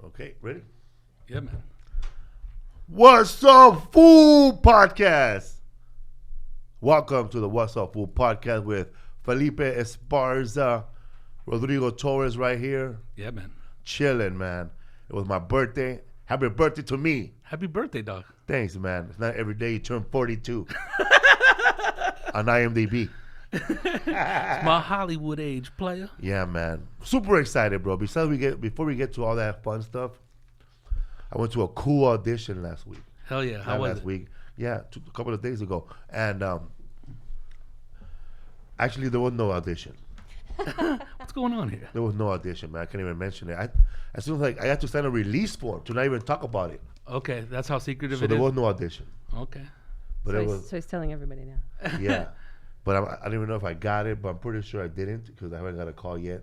Okay, ready? Yeah, man. What's Up Fool Podcast. Welcome to the What's Up Fool Podcast with Felipe Esparza, Rodrigo Torres right here. Yeah, man. Chilling, man. It was my birthday. Happy birthday to me. Happy birthday, dog. Thanks, man. It's not every day you turn 42 on IMDb. It's my Hollywood age, player. Yeah, man. Super excited, bro. Before we get to all that fun stuff, I went to a cool audition last week. Hell yeah. How was last it? week? Yeah, a couple of days ago. And actually, there was no audition. What's going on here? There was no audition, man. I can't even mention it. As soon as I had to sign a release form to not even talk about it. Okay, that's how secretive So it there is? was no audition. Okay. But So he's telling everybody now. Yeah. But I don't even know if I got it, but I'm pretty sure I didn't because I haven't got a call yet.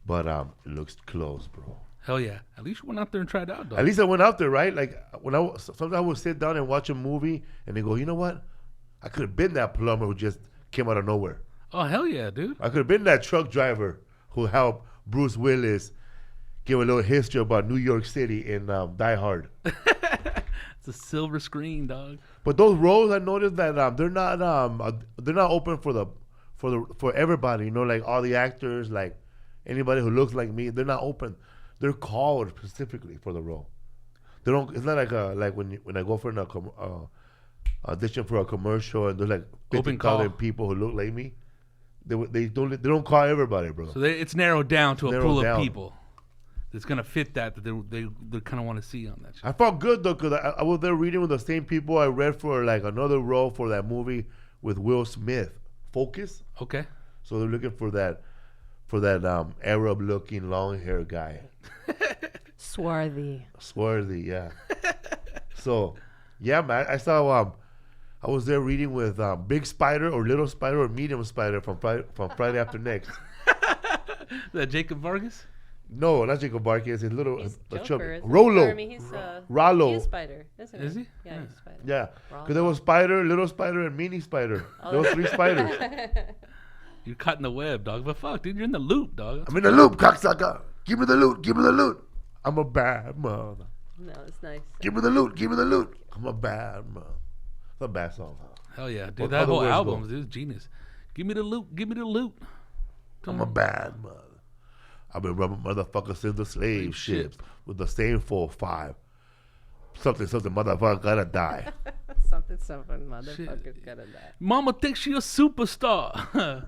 But it looks close, bro. Hell yeah. At least you went out there and tried out, dog. At least I went out there, right? Like sometimes I would sit down and watch a movie and they go, you know what? I could have been that plumber who just came out of nowhere. Oh, hell yeah, dude. I could have been that truck driver who helped Bruce Willis give a little history about New York City in Die Hard. It's a silver screen, dog. But those roles, I noticed that they're not open for everybody. You know, like all the actors, like anybody who looks like me, they're not open. They're called specifically for the role. They don't. It's not like when I go for an audition for a commercial and there's like 50,000 people who look like me. They don't call everybody, bro. So it's narrowed down to a pool of down. people that's gonna fit that they kind of want to see on that shit. I felt good though because I was there reading with the same people I read for like another role for that movie with Will Smith, Focus. Okay. So they're looking for that Arab-looking long-haired guy. Swarthy, yeah. So, yeah, man, I saw. I was there reading with Big Spider or Little Spider or Medium Spider from Friday After Next. That Jacob Vargas? No, not Jacob Barkis. It's little he's chubby. Joker, isn't he? Rollo. I mean, he's Rollo. He's a spider, isn't he? Is he? Yeah, he's a spider. Yeah, because there was Spider, Little Spider, and Mini Spider. There was 3 spiders. You're caught in the web, dog. But fuck, dude, you're in the loop, dog. I'm in the loop, cocksucker. Give me the loot. I'm a bad mother. No, it's nice. Give me the loot. I'm a bad mother. It's a bad song, huh? Hell yeah, dude. What That other whole words album go? is genius. Give me the loot. I'm a bad mother. I've been rubbing motherfuckers in the slave ships with the same 4-5. Something, motherfucker gotta die. something, motherfucker's gotta die. Mama thinks she a superstar.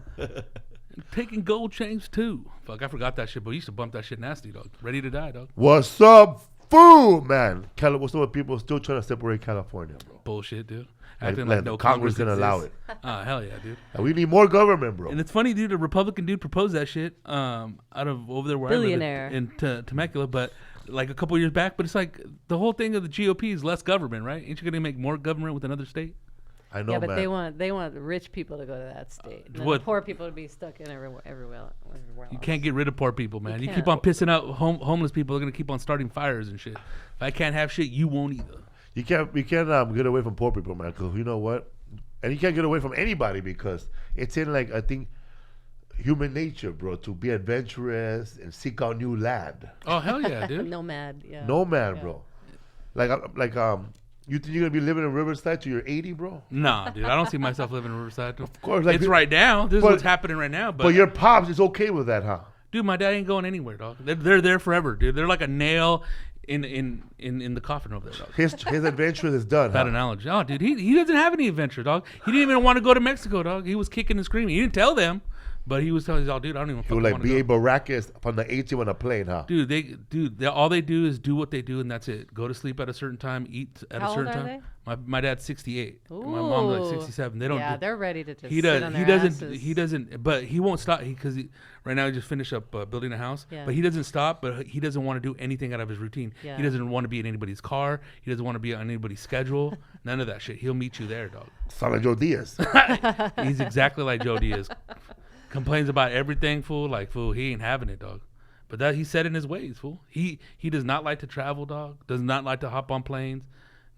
Taking gold chains too. Fuck, I forgot that shit, but we used to bump that shit nasty, dog. Ready to die, dog. What's up, fool, man? What's up with people still trying to separate California, bro? Bullshit, dude. Like Acting like no Congress didn't allow it. Hell yeah, dude. And we need more government, bro. And it's funny, dude. A Republican dude proposed that shit out of over there where Billionaire. I live in Temecula, but like a couple years back. But it's like the whole thing of the GOP is less government, right? Ain't you gonna make more government with another state? I know, Yeah, but man. they want rich people to go to that state. And what? the poor people to be stuck in everywhere else. You can't get rid of poor people, man. You can't. keep on pissing out homeless people. They're gonna keep on starting fires and shit. If I can't have shit, you won't either. You can't get away from poor people, man. Because you know what? And you can't get away from anybody because it's in like I think human nature, bro, to be adventurous and seek out new land. Oh hell yeah, dude. Nomad, yeah. Nomad, bro. You think you're gonna be living in Riverside till you're 80, bro? Nah, dude. I don't see myself living in Riverside. Of course, like it's right now. This is what's happening right now. But your pops is okay with that, huh? Dude, my dad ain't going anywhere, dog. They're there forever, dude. They're like a nail in the coffin over there, dog. His adventure is done. Bad huh? analogy. Oh, dude, he doesn't have any adventure, dog. He didn't even want to go to Mexico, dog. He was kicking and screaming. He didn't tell them, but he was telling his, dude, I don't even He fucking was like want to B.A. go. Baracus from the 80 on a plane, huh? Dude, all they do is do what they do, and that's it. Go to sleep at a certain time, eat at How a certain old are time. My dad's 68. And my mom's Ooh. like 67. They don't. Yeah, they're ready to just He sit does. on He their doesn't. asses. He doesn't. But he won't stop because right now he just finished up building a house. Yeah. But he doesn't stop. But he doesn't want to do anything out of his routine. Yeah. He doesn't want to be in anybody's car. He doesn't want to be on anybody's schedule. None of that shit. He'll meet you there, dog. Sound like Joe Diaz. He's exactly like Joe Diaz. Complains about everything, fool. Like, fool, he ain't having it, dog. But that he's set in his ways, fool. He does not like to travel, dog. Does not like to hop on planes.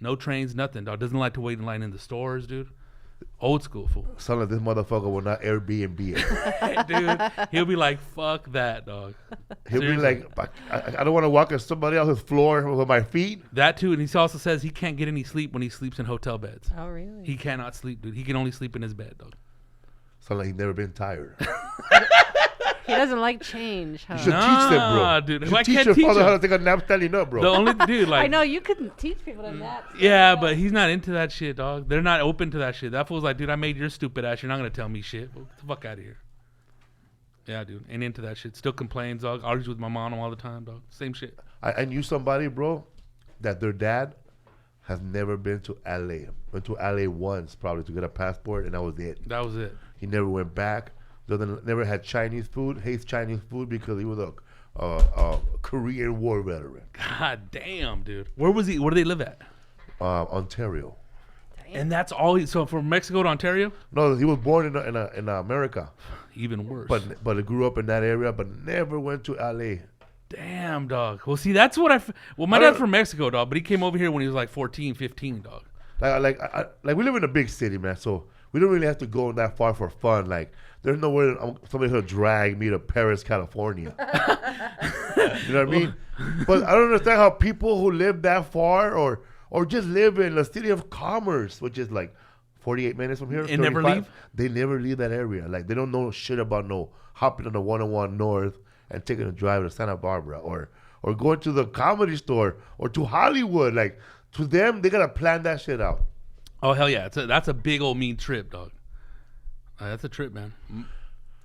No trains, nothing, dog. Doesn't like to wait in line in the stores, dude. Old school, fool. Sound like this motherfucker will not Airbnb it. Dude, he'll be like, fuck that, dog. He'll be Seriously. like, I don't want to walk on somebody else's floor with my feet. That too, and he also says he can't get any sleep when he sleeps in hotel beds. Oh, really? He cannot sleep, dude. He can only sleep in his bed, dog. Sound like he's never been tired. He doesn't like change, huh? You should teach them, bro. Dude, You should I teach can't your teach father him. how to take a nap standing up, bro. The only dude, like, I know you couldn't teach people to nap. yeah, but he's not into that shit, dog. They're not open to that shit. That fool's like, dude, I made your stupid ass. You're not gonna tell me shit. Well, get the fuck out of here. Yeah, dude, ain't into that shit. Still complains, dog. Argues with my mom all the time, dog. Same shit. I knew somebody, bro, that their dad has never been to LA. Went to LA once, probably, to get a passport, and that was it. That was it. He never went back. Never had Chinese food. Hates Chinese food because he was a Korean War veteran. God damn, dude. Where was he? Where do they live at? Ontario. And that's all. So from Mexico to Ontario, No, he was born in America, even worse. but he grew up in that area, but never went to LA. damn, dog. Well, see, that's what well, my dad's from Mexico, dog, but he came over here when he was like 14, 15, dog. Like we live in a big city, man. So we don't really have to go that far for fun. Like, there's no way somebody's gonna drag me to Paris, California. You know what I mean? But I don't understand how people who live that far or just live in the city of commerce, which is like 48 minutes from here, And never 35, leave? They never leave that area. Like, they don't know shit about hopping on the 101 North and taking a drive to Santa Barbara or going to the comedy store or to Hollywood. Like, to them, they gotta plan that shit out. Oh, hell yeah. That's a big old mean trip, dog. That's a trip, man.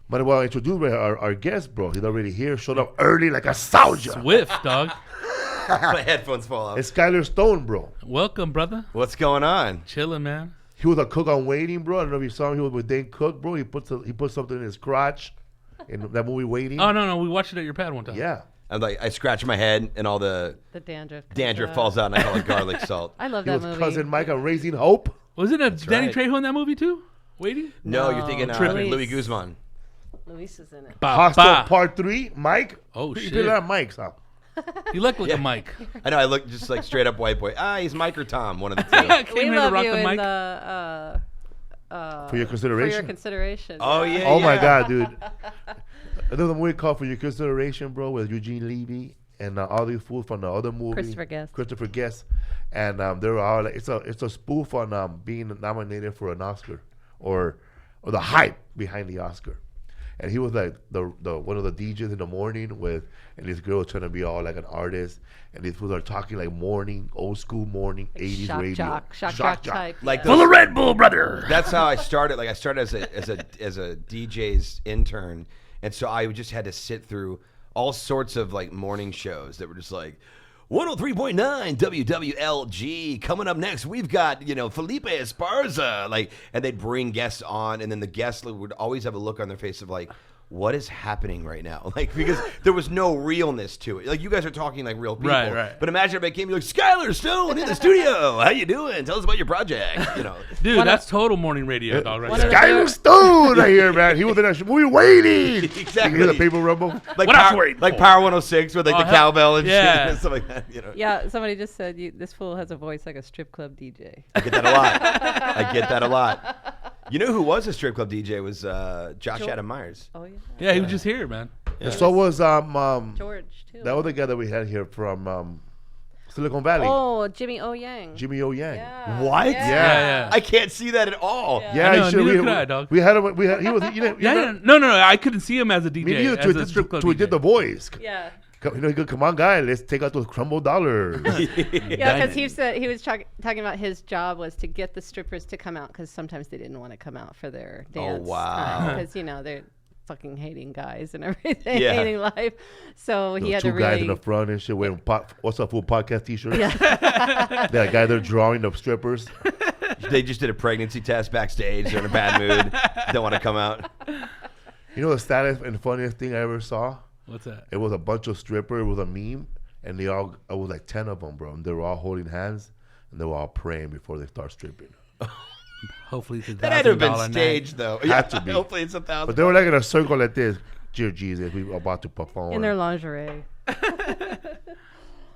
But I want to introduce our guest, bro. He's already here. Showed up early like a soldier. Swift, dog. My headphones fall off. It's Skyler Stone, bro. Welcome, brother. What's going on? Chilling, man. He was a cook on Waiting, bro. I don't know if you saw him. He was with Dane Cook, bro. He put something in his crotch in that movie Waiting. Oh, no. We watched it at your pad one time. Yeah. I'm like, I scratch my head and all the The dandruff. comes dandruff out. falls out and I call it garlic salt. I love He that was movie. Cousin Mike on Raising Hope. Wasn't it Danny right. Trejo in that movie, too? Waiting? No, No. you're thinking Tripping. Louis Guzman. Luis is in it. Hostel Part 3, Mike. Oh, You shit. put a lot of Mikes, huh? You look like a Mike. I know, I look just like straight up white boy. He's Mike or Tom, one of the two. Came We here to love rock you the in mic. the For your for consideration. your consideration. Oh, yeah. Oh, my God, dude. There's a movie called For Your Consideration, bro, with Eugene Levy and all these fools from the other movie. Christopher Guest. And they're all like, it's a spoof on being nominated for an Oscar or the hype behind the Oscar. And he was like the one of the DJs in the morning and this girl was trying to be all like an artist, and these fools are talking like old school morning, 80s Shock radio. jock type. Like yeah. those- Full of Red Bull, brother. That's how I started. Like I started as a DJ's intern, and so I just had to sit through all sorts of like morning shows that were just like 103.9 WWLG. Coming up next, we've got Felipe Esparza. Like, and they'd bring guests on, and then the guests would always have a look on their face of like, what is happening right now? Like, because there was no realness to it. Like, you guys are talking like real people. Right. But imagine if I came, you're like, Skyler Stone in the studio. How you doing? Tell us about your project. Dude, that's total morning radio, dog, right one there. of the- Skyler Stone right here, man. He was in that movie Waiting. Exactly. You hear the paper rumble? Like What else Power, waiting like for? Power 106 with like the hell- cowbell and yeah. shit and stuff like that. Yeah, somebody just said this fool has a voice like a strip club DJ. I get that a lot. I get that a lot. You know who was a strip club DJ was Josh Adam Myers. Oh yeah. Yeah, he was just here, man. And so was George too. that other guy that we had here from Silicon Valley, Oh, Jimmy O Yang. Jimmy O Yang. Yeah. What? Yeah. I can't see that at all. Yeah. Yeah, I know, he should- neither could I, dog. We had him. He was. Yeah, no. I couldn't see him as a DJ. Me neither. as a strip club To he DJ. did the voice. Yeah. He go, come on, guy, let's take out those crumble dollars. Yeah, because he was talking about his job was to get the strippers to come out because sometimes they didn't want to come out for their dance. wow. Because they're fucking hating guys and everything, Yeah. hating life. So he Those had two to guys really. in the front and shit wearing what's up, full podcast t-shirts. Yeah. That guy there drawing the strippers. They just did a pregnancy test backstage. They're in a bad mood. Don't want to come out. You know the saddest and funniest thing I ever saw? What's that? It was a bunch of strippers. It was a meme, and it was like 10 of them, bro. And they were all holding hands, and they were all praying before they start stripping. Hopefully it's That had to have been $1,000 night. staged, though. Had to be. Hopefully it's $1,000. But they were like in a circle like this. Dear Jesus, we were about to perform. In their lingerie.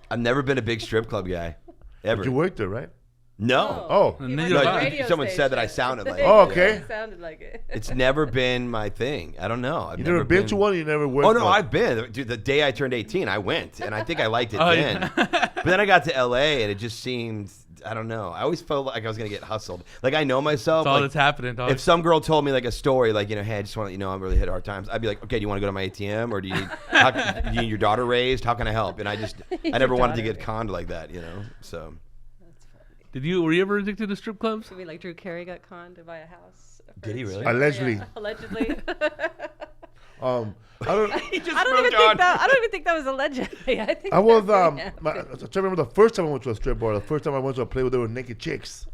I've never been a big strip club guy. Ever. But you worked there, right? No. Oh. He No, worked at a no, radio someone said that I station. sounded like Oh, it. okay. It sounded like it. It's never been my thing. I don't know. I've You never been to one? You never went? Oh no, to one? I've been. Dude, the day I turned 18, I went, and I think I liked it Oh, then. yeah. But then I got to LA, and it just seemed. I don't know. I always felt like I was gonna get hustled. Like I know myself. That's all like, that's happening, dog. if some girl told me like a story, like hey, I just want to let you know I'm really hit hard times. I'd be like, okay, do you want to go to my ATM, or do you need your daughter raised? How can I help? And I never wanted to get conned like that, So. Were you ever addicted to strip clubs? I mean, like Drew Carey got conned to buy a house. Did he really? Allegedly. Yeah, allegedly. I don't. He just I don't even think that was allegedly. I think I was that I happened. remember the first time I went to a strip bar. The first time I went to a place where there were naked chicks.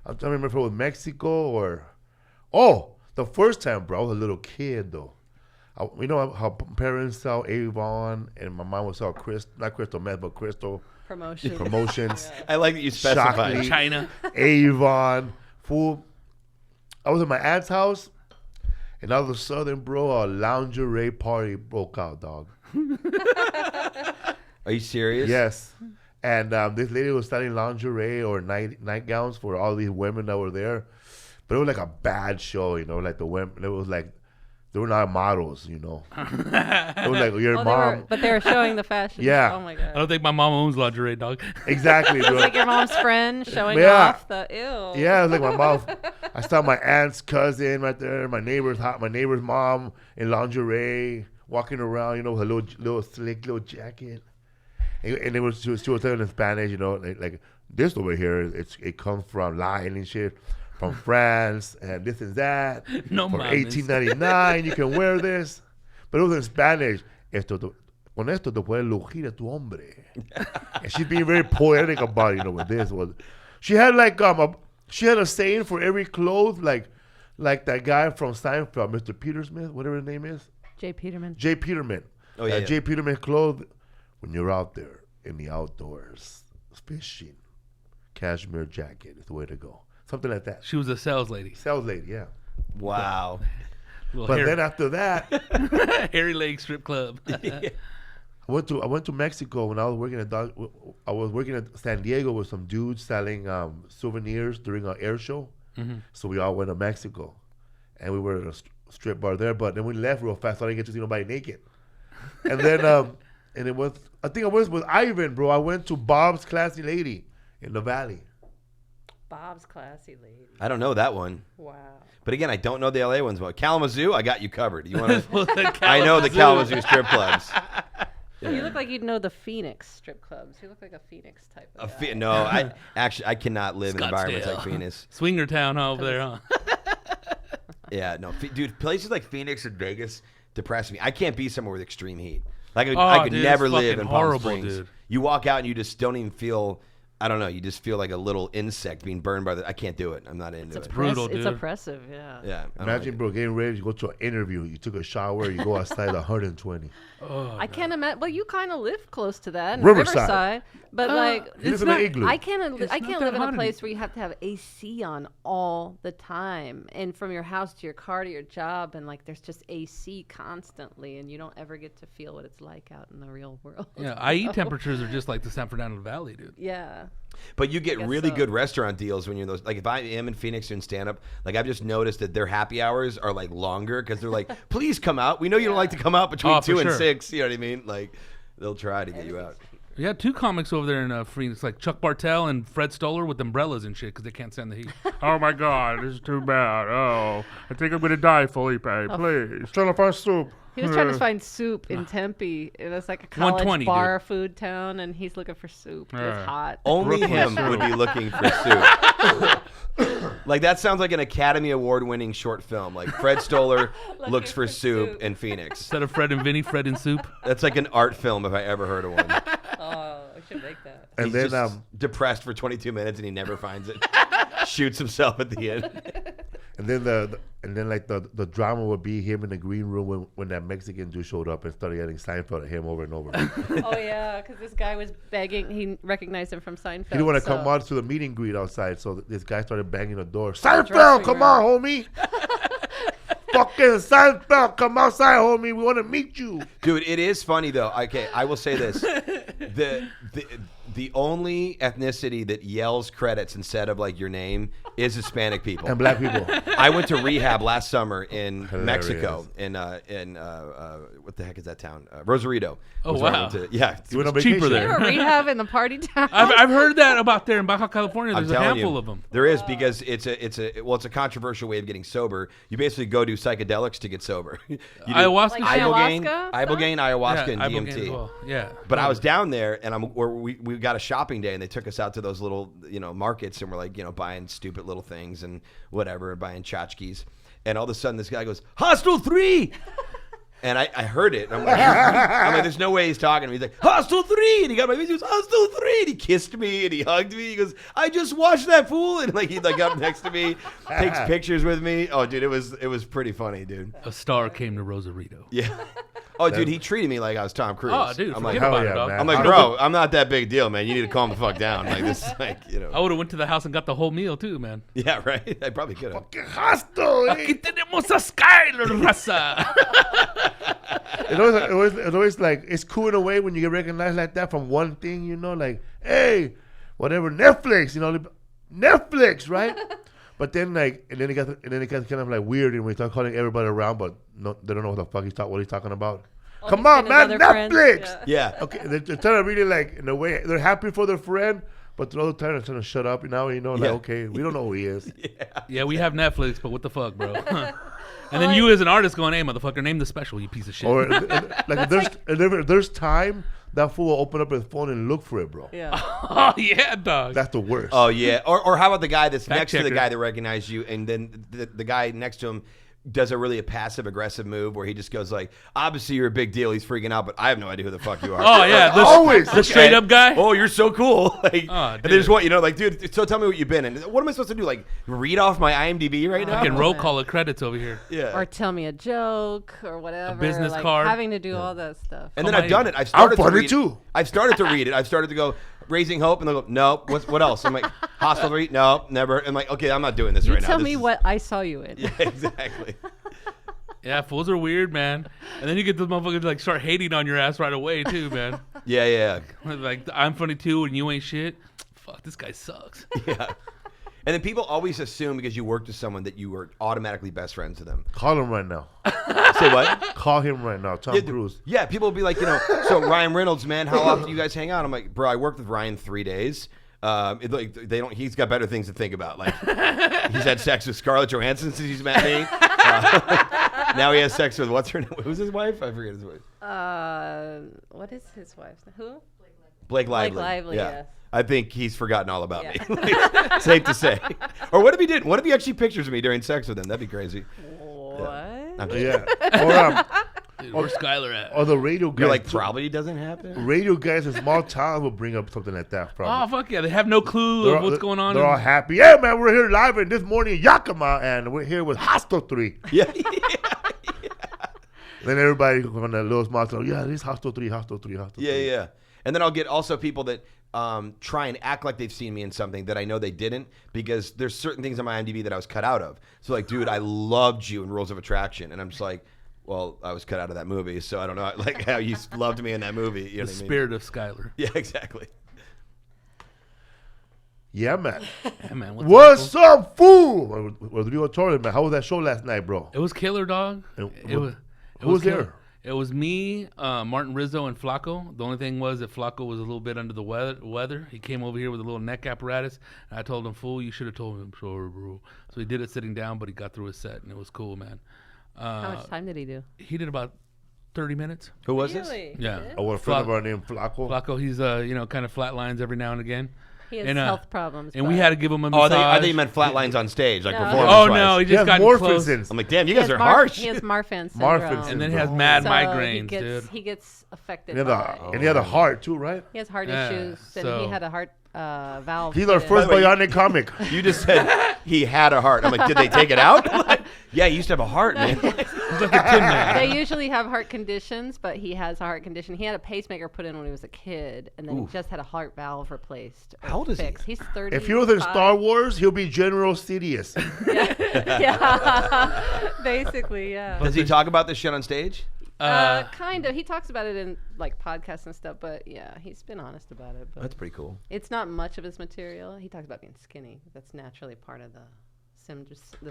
I don't remember if it was Mexico or. Oh, the first time, bro. I was a little kid though. You know how parents sell Avon and my mom would sell not crystal meth, but crystal promotions. I like that you specified. Shockley, China. Avon, fool. I was at my aunt's house, and all of a sudden, bro, a lingerie party broke out, dog. Are you serious? Yes. And this lady was selling lingerie or nightgowns for all these women that were there. But it was like a bad show, like the women, it was like, they were not models, It was like your mom. But they were showing the fashion. Yeah. Oh my I god. don't think my mom owns lingerie, dog. Exactly, bro. It's like your mom's friend showing Yeah. off the ew. Yeah, it was like my mom. I saw my aunt's cousin right there, my neighbor's mom in lingerie, walking around, with a little slick little jacket. And she was telling in Spanish, like this over here, it comes from line and shit, from France and this and that. No For mames. $18.99, you can wear this. But it was in Spanish. Con esto te puedes lucir a tu hombre. And she's being very poetic about it, with this one. She had like she had a saying for every clothes, like that guy from Seinfeld, Mr. Petersmith, whatever his name is. Jay Peterman. Jay Peterman. Oh, yeah. Jay Peterman clothes. When you're out there in the outdoors, fishing, cashmere jacket is the way to go. Something like that. She was a sales lady. Sales lady, yeah. Wow. But then after that, hairy leg strip club. I went to Mexico when I was working at San Diego with some dudes selling souvenirs during an air show. Mm-hmm. So we all went to Mexico, and we were at a strip bar there. But then we left real fast, so I didn't get to see nobody naked. And then and it was, I think I was with Ivan, bro. I went to Bob's Classy Lady in the Valley. Bob's Classy Lady. I don't know that one. Wow. But again, I don't know the LA ones. Well, Kalamazoo, I got you covered. You want to? Well, the I know the Kalamazoo strip clubs. You look like you'd know the Phoenix strip clubs. You look like a Phoenix type of guy. No, I cannot live in environments like Phoenix. Swinger town over there, huh? Yeah, no, dude, places like Phoenix and Vegas depress me. I can't be somewhere with extreme heat. Like Oh, I could dude, never it's live fucking in Palm horrible, Springs. dude. You walk out and you just don't even feel. I don't know. You just feel like a little insect being burned by the. I can't do it. I'm not into it. brutal, It's dude. oppressive, yeah. Yeah. I don't Imagine, like bro, getting ready, you go to an interview, you took a shower, you go outside 120. I can't imagine. Well, you kind of live close to that in Riverside. but like You live in an igloo. I can't It's not live that in hot a in place it. where you have to have AC on all the time, and from your house to your car to your job, and like there's just AC constantly, and you don't ever get to feel what it's like out in the real world. Yeah, IE temperatures are just like the San Fernando Valley, dude. Yeah. But you get guess really so. good restaurant deals when you're in those. Like if I am in Phoenix doing stand up, like I've just noticed that their happy hours are like longer because they're like, please come out. We know you don't like to come out between Oh, for 2 and sure. 6. You know what I mean? Like they'll try to get you out. We had two comics over there in Phoenix, like Chuck Bartel and Fred Stoller with umbrellas and shit because they can't stand the heat. Oh my God, this is too bad. Oh, I think I'm gonna die, Felipe. Please. Trying to find soup. He was trying to find soup in Tempe. It was like a college 120, bar food town, and he's looking for soup. It was Yeah. hot. Only him would be looking for soup. Like that sounds like an Academy Award winning short film. Like Fred Stoller looks for soup in Phoenix. Instead of Fred and Vinny, Fred and Soup. That's like an art film if I ever heard of one. Oh, I should make that. And He's then just depressed for 22 minutes and he never finds it. Shoots himself at the end. And then the drama would be him in the green room when that Mexican dude showed up and started yelling Seinfeld at him over and over. He Oh yeah, because this guy was begging. He recognized him from Seinfeld. didn't want to so- come out to the meet and greet outside, so this guy started banging the door. Seinfeld, dressing come room. on, homie. Fucking Seinfeld, come outside, homie. We want to meet you. Dude, it is funny though. Okay, I will say this: the only ethnicity that yells credits instead of like your name is Hispanic people and black people. I went to rehab last summer in Hilarious. Mexico in what the heck is that town? Rosarito. Oh, was where I wow. went to. Yeah, You went on It's cheaper vacation. there. You're a rehab in the party town. I've heard that about there in Baja California. I'm There's a telling handful you, of them. there is because it's a controversial way of getting sober. You basically go do psychedelics to get sober. You do Ayahuasca? Like ibogaine, ayahuasca ibogaine, ayahuasca, and ibogaine DMT. as well. Yeah. But I was down there, and we got a shopping day, and they took us out to those little markets, and we're like buying stupid little things and whatever, buying tchotchkes, and all of a sudden this guy goes Hostel 3. And I heard it. And I'm like, there's no way he's talking to me. He's like, Hostel 3. And he got my face. He goes, Hostel 3. And he kissed me and he hugged me. He goes, I just watched that fool. And he got next to me, takes pictures with me. Oh, dude, it was pretty funny, dude. A star came to Rosarito. Yeah. Oh, dude, he treated me like I was Tom Cruise. Oh, dude, I'm forget like, about yeah, it, dog. man. I'm like, bro, I'm not that big deal, man. You need to calm the fuck down. Like this, I would have went to the house and got the whole meal too, man. Yeah, right. I probably could have. Hostile. Aquí tenemos a Skyler, raza. It's always like it's cool in a way when you get recognized like that from one thing, like, hey, whatever, Netflix, Netflix, right? But then it gets kind of like weird, and we start calling everybody around, but no, they don't know what the fuck what he's talking about. Oh, Come he's on, been man, his other friends. Netflix. Yeah. Yeah. Okay, they're trying to really in a way they're happy for their friend, but the other time they're trying to shut up. Yeah. Okay, we don't know who he is. Yeah, we have Netflix, but what the fuck, bro? And then you as an artist going, hey, motherfucker, name the special, you piece of shit. Or if there's time, that fool will open up his phone and look for it, bro. Yeah. Oh, yeah, dog. That's the worst. Oh yeah. Or how about the guy that's Fact next to the checker. guy that recognized you, and then the guy next to him does a really passive aggressive move where he just goes like, obviously you're a big deal. He's freaking out, but I have no idea who the fuck you are. Oh, yeah. Always. The straight up guy. Oh, you're so cool. Like, Oh, and they just want dude. So tell me what you've been in. What am I supposed to do? Like read off my IMDb right now? Fucking roll call of credits over here. Yeah. Or tell me a joke or whatever. business like card. Having to do all that stuff. And then Oh, I've my- done it. I've started to funny read too. I've started to read it. I've started to go Raising Hope, and they'll go, no. What else? I'm like, Hostel 3? No, never. I'm like, okay, I'm not doing this You right now. tell This me is- what I saw you in. Yeah, exactly. Yeah, fools are weird, man. And then you get those motherfuckers to, start hating on your ass right away, too, man. Yeah. Like, I'm funny, too, and you ain't shit. Fuck, this guy sucks. Yeah. And then people always assume because you worked with someone that you were automatically best friends with them. Call him right now. Say what? Call him right now. Tom Cruise. Yeah, people will be like, so Ryan Reynolds, man, how often do you guys hang out? I'm like, bro, I worked with Ryan 3 days. He's got better things to think about. Like, he's had sex with Scarlett Johansson since he's met me. Now he has sex with what's her name? Who's his wife? I forget his wife. What is his wife's name? Who? Blake Lively. Blake Lively, yeah. yes. I think he's forgotten all about Yeah. me. Safe to say. Or what if he didn't? What if he actually pictures me during sex with him? That'd be crazy. What? I'm just- Yeah. Dude, where's Skyler at? Or the radio guys. You're like, probably doesn't happen. Radio guys in small towns will bring up something like that. Oh, Probably. fuck yeah. They have no clue of what's going on. They're all happy. Yeah, man, we're here live in this morning in Yakima, and we're here with Hostel 3. Yeah. Then everybody on that little small town, yeah, this Hostel 3, Hostel 3, Hostel 3. Yeah. And then I'll get also people that try and act like they've seen me in something that I know they didn't, because there's certain things on my IMDb that I was cut out of. So like, dude, I loved you in Rules of Attraction, and I'm just like, well, I was cut out of that movie, so I don't know like how you loved me in that movie. You know The what I mean? spirit of Skyler. Yeah, exactly. Yeah, man. Yeah, man. What's up, fool? Rodrigo Torres, man. How was that show last night, bro? It was killer, dog. And It was. who was killer. there? It was me, Martin Rizzo, and Flacco. The only thing was that Flacco was a little bit under the weather. He came over here with a little neck apparatus, and I told him, fool, you should have told him, sorry, bro. So he did it sitting down, but he got through his set, and it was cool, man. How much time did he do? He did about 30 minutes. Who was this? Really? Yeah. He did? Oh, a friend of our named Flacco. Flacco, he's, kind of flatlines every now and again. He has And, health problems. And we but- had to give him a Oh, massage. I think you meant flatlines on stage, like No. performance. Oh, no, he He just has got close. Morphinsons. I'm like, damn, you He guys has are harsh. He has Marfan syndrome. Marfan And then he has syndrome. mad So migraines, he dude. gets affected And by. he had a heart, too, right? He has heart Yeah, issues, and so- he had a heart valve. He's our put in. first By the way, bionic comic. You just said he had a heart. I'm like, did they take it out? Like, yeah, he used to have a heart, man. He's like a tin man. They usually have heart conditions, but he has a heart condition. He had a pacemaker put in when he was a kid, and then he just had a heart valve replaced. or How old is he? fixed. He's 30. If he was in Star Wars, he'll be General Sidious. Yeah, basically, yeah. Does he talk about this shit on stage? Kind of. He talks about it in like podcasts and stuff, but yeah, he's been honest about it. But That's pretty cool. it's not much of his material. He talks about being skinny. That's naturally part of the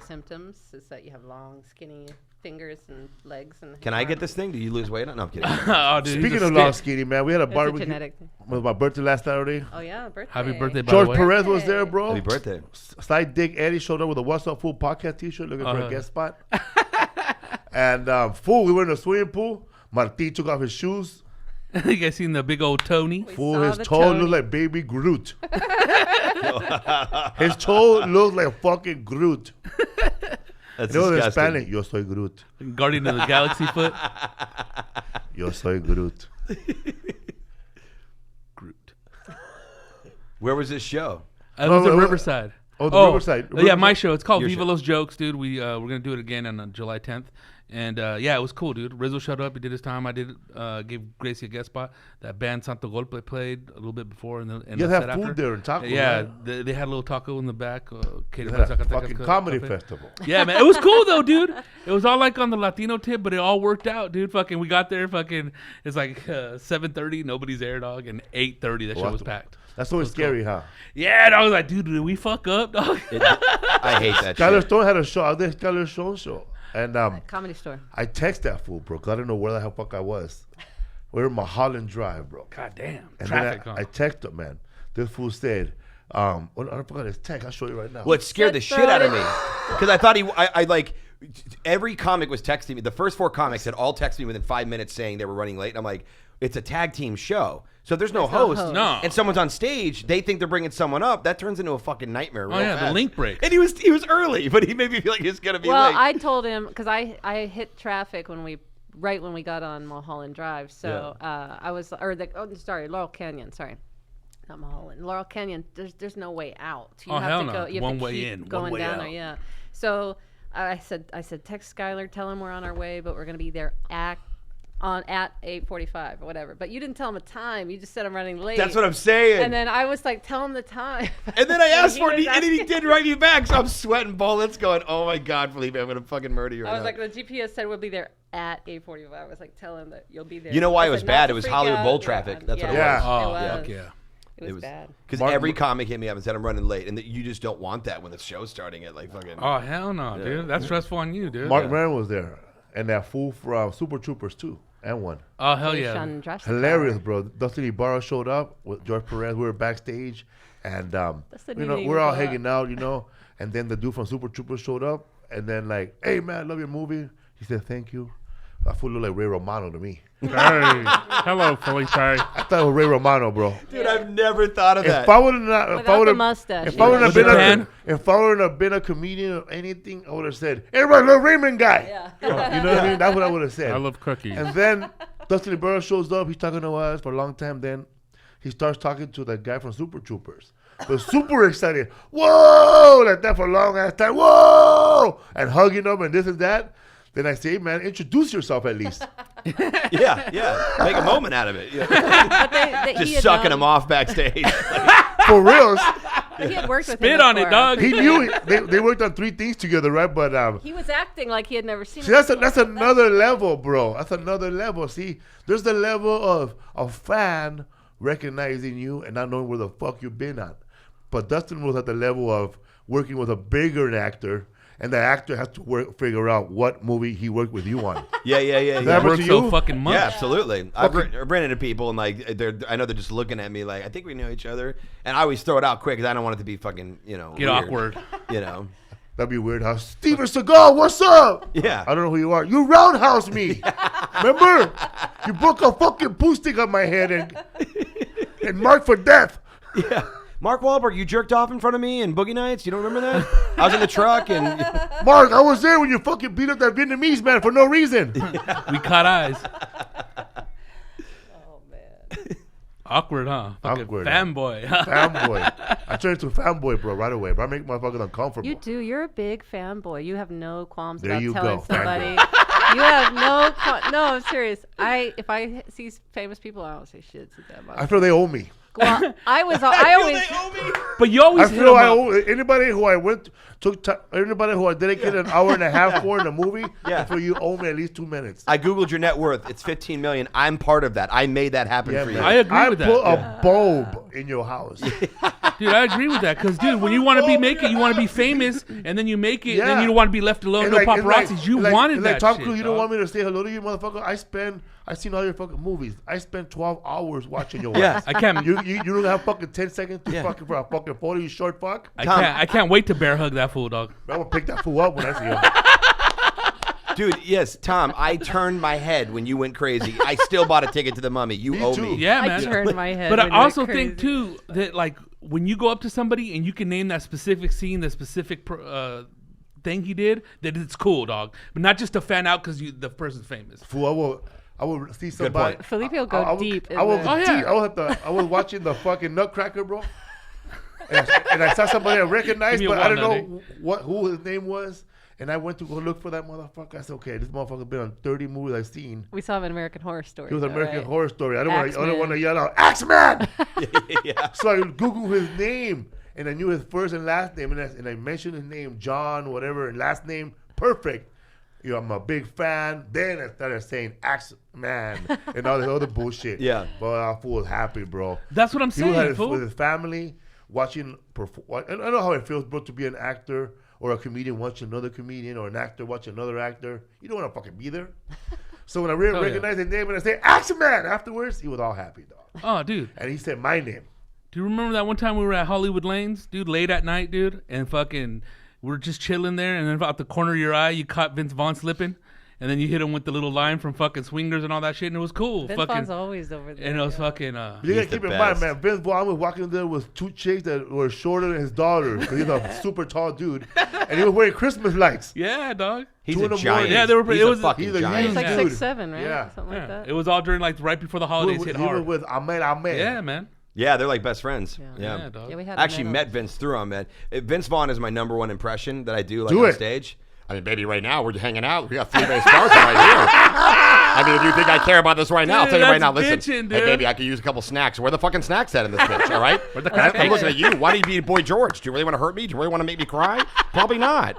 symptoms is that you have long, skinny fingers and legs. And Can I get this thing? Do you lose weight? No, I'm kidding. Oh, dude, he's Speaking a of long stick. skinny, man, we had a It's a barbecue. genetic thing. It was my birthday last Saturday. Oh yeah, birthday. Happy birthday, by George the way. Perez was there, bro. Happy birthday. Side Dick Eddie showed up with a What's Up Fool podcast T-shirt, looking for a guest spot. And fool, we were in a swimming pool. Martin took off his shoes. You guys seen the big old Tony? We Fool, saw his the toe Tony. looked like baby Groot. His toe looked like fucking Groot. That's You know in disgusting. Spanish, yo soy Groot. Guardian of the Galaxy foot. Yo soy Groot. Groot. Where was this show? It was Oh, at oh, Riverside. oh, the Riverside. Yeah, my show. It's called Your Viva show. Los Jokes, dude. We're gonna do it again on July 10th, and yeah, it was cool, dude. Rizzo showed up. He did his time. I did gave Gracie a guest spot. That band Santo Golpe played a little bit before, and You the guys set have food after. there and tacos. Yeah, right? they had a little taco in the back. You Catered had by a Zacatecas fucking comedy Cafe. festival. Yeah, man, it was cool though, dude. It was all like on the Latino tip, but it all worked out, dude. Fucking, we got there, fucking, it's like 7:30, nobody's there, dog, and 8:30, that show was packed. That's always scary, huh? Yeah, and I was like, dude, did we fuck up, dog? I hate that Skyler shit. Stone had a show. I did Skyler Stone show. And Comedy store. I text that fool, bro, 'cause I didn't know where the hell fuck I was. We were in Mulholland Drive, bro. God damn, And traffic. then I text him, man. This fool said, I forgot his text. I'll show you right now. Well, it scared the shit out of me because I thought I like every comic was texting me. The first 4 comics had all texted me within 5 minutes saying they were running late, and I'm like, it's a tag team show, so if there's no host, No. and someone's on stage, they think they're bringing someone up. That turns into a fucking nightmare. Oh, yeah, the fast. link breaks. And he was early, but he made me feel like he was gonna be Well, late. I told him because I hit traffic when we got on Mulholland Drive. So I was Laurel Canyon. Sorry, not Mulholland. Laurel Canyon. There's no way out. You Oh, have hell to no. go. You have One to way keep in, one going way down out. there. Yeah. So I said text Skyler, tell him we're on our way, but we're gonna be there at 8:45 or whatever. But you didn't tell him a time. You just said I'm running late. That's what I'm saying. And then I was like, tell him the time. And then I asked for it, was and he asking- did write me back. So I'm sweating bullets, going, "Oh my God, Felipe, I'm gonna fucking murder you." I was right like, the GPS said we'll be there at 8:45. I was like, tell him that you'll be there. You know why I it was said, bad? not to It was freak Hollywood out. Bowl traffic. That's what it Yeah. was. Oh, It yeah, was. yeah. It was bad. Because Mark- every comic hit me up and said I'm running late, and that you just don't want that when the show's starting at like fucking. Oh, hell no, dude. That's stressful on you, dude. Mark Maron was there. And that fool from Super Troopers 2 and 1. Oh, hell yeah. Sean Josh Hilarious, Star. bro. Dustin Ibarra showed up with George Perez. We were backstage. And, Dustin you know, didn't we're even all go up. hanging out, you know. And then the dude from Super Troopers showed up. And then, like, hey, man, I love your movie. He said, thank you. That fool looked like Ray Romano to me. Hey, hello, Felipe. I thought it was Ray Romano, bro. Dude, I've never thought of that. If I would have not, if I Without would the have, mustache. if I would have With been, the a, tan? if I would have been a comedian or anything, I would have said, everybody love Raymond guy. Yeah. You know what I mean? That's what I would have said. I love cookies. And then Dustin Ibarra shows up. He's talking to us for a long time. Then he starts talking to the guy from Super Troopers. But super excited. Whoa! Like that for a long ass time. Whoa! And hugging him and this and that. Then I say, hey, man, introduce yourself at least. yeah, make a moment out of it. Yeah. But he Just had sucking known- him off backstage. For reals. but he had worked with Spit him on it, before. dog. He knew it. They worked on 3 things together, right? But He was acting like he had never seen see, it that's before. another level, bro. That's another level. See, there's the level of a fan recognizing you and not knowing where the fuck you've been at. But Dustin was at the level of working with a bigger actor, and the actor has to figure out what movie he worked with you on. yeah. That Work happened to so you? fucking much. Yeah, absolutely. I've ran into people and like I know they're just looking at me like I think we know each other, and I always throw it out quick because I don't want it to be fucking Get weird, awkward. You know. That'd be weird. How Steven Seagal, what's up? Yeah. I don't know who you are. You roundhouse me. Remember? You broke a fucking poo stick on my head and marked for death. Yeah. Mark Wahlberg, you jerked off in front of me in Boogie Nights. You don't remember that? I was in the truck and Mark, I was there when you fucking beat up that Vietnamese man for no reason. We caught eyes. Oh, man. Awkward, huh? Fucking Awkward. fanboy. Fanboy. I turned into a fanboy, bro, right away. But I make motherfuckers uncomfortable. You do. You're a big fanboy. You have no qualms There about you telling go, somebody. fanboy. You have no. No, I'm serious. If I see famous people, I don't say shit to them. I feel they owe me. Well, I always. But you always I hit feel 'em I up. owe anybody who I anybody who I dedicated an hour and a half for in a movie. Yeah. I feel you owe me at least 2 minutes. I googled your net worth. It's 15 million. I'm part of that. I made that happen for you. I agree with that. I put a bulb in your house. Dude, I agree with that. Because, dude, when you want to be you want to be famous, and then you make it, and then you don't want to be left alone. And No like- and paparazzis. You wanted and that like Tom shit, Cruise, you don't dog. want me to say hello to you, motherfucker. I seen all your fucking movies. I spent 12 hours watching your Yeah. ass. I can't. You don't have fucking 10 seconds to Yeah. fucking for a fucking photo, you short fuck. I can't wait to bear hug that fool, dog. I'm gonna pick that fool up when I see him. Dude, yes, Tom, I turned my head when you went crazy. I still bought a ticket to the Mummy. You Me owe too. me. Yeah, I man. turned my head. But I when you went also think crazy. too that like when you go up to somebody and you can name that specific scene, the specific thing he did, that it's cool, dog. But not just to fan out because the person's famous. Fool, I will see somebody. point. Felipe will go I will- deep. I will in go the- Oh, yeah. deep. I was watching the fucking Nutcracker, bro. And I saw somebody I recognized, Give me a but I don't walnut, know who his name was. And I went to go look for that motherfucker. I said, okay, this motherfucker been on 30 movies I've seen. We saw him in American Horror Story. He was though, American right? Horror Story. I don't Axeman. want to yell out, Axeman! Yeah. So I Googled his name, and I knew his first and last name, and I mentioned his name, John, whatever, and last name, perfect. I'm a big fan. Then I started saying Axeman and all this other bullshit. Yeah. But I was happy, bro. That's what I'm He was saying, fool. with his family, watching, and I know how it feels, bro, to be an actor or a comedian watching another comedian or an actor watching another actor. You don't want to fucking be there. So when I yeah. recognized his name and I say Axeman afterwards, he was all happy, dog. Oh, dude. And he said my name. Do you remember that one time we were at Hollywood Lanes, dude, late at night, dude, and fucking we're just chilling there, and then out the corner of your eye, you caught Vince Vaughn slipping, and then you hit him with the little line from fucking Swingers and all that shit, and it was cool. Vince Vaughn's Vaughn's always over there. and it was yeah. fucking. You gotta He's keep the in mind, best. man. Vince Vaughn was walking there with two chicks that were shorter than his daughter because he's a super tall dude, and he was wearing Christmas lights. Yeah, dog. He's 2 a in the giant. morning. Yeah, they were- He's it a was- fucking he's a giant. He's like dude. 6'7", right? Yeah. Something like Yeah, that. it was all during like right before the holidays hit He was hard. with Ahmed. Yeah, man. Yeah, they're like best friends. Yeah. Yeah. dog. Yeah, we had I actually him met Vince through Ahmed. Vince Vaughn is my number one impression that I do like Do on it. stage. I mean, baby, right now we're hanging out. We got Felipe Esparza right here. I mean, if you think I care about this right now, I'll Dude, tell you right now. that's Listen, bitchin', hey, dude. baby, I could use a couple snacks. Where the fucking snacks at in this bitch? All right? Where the I'm cupcakes looking at? at you. Why do you be Boy George? Do you really want to hurt me? Do you really want to make me cry? Probably not.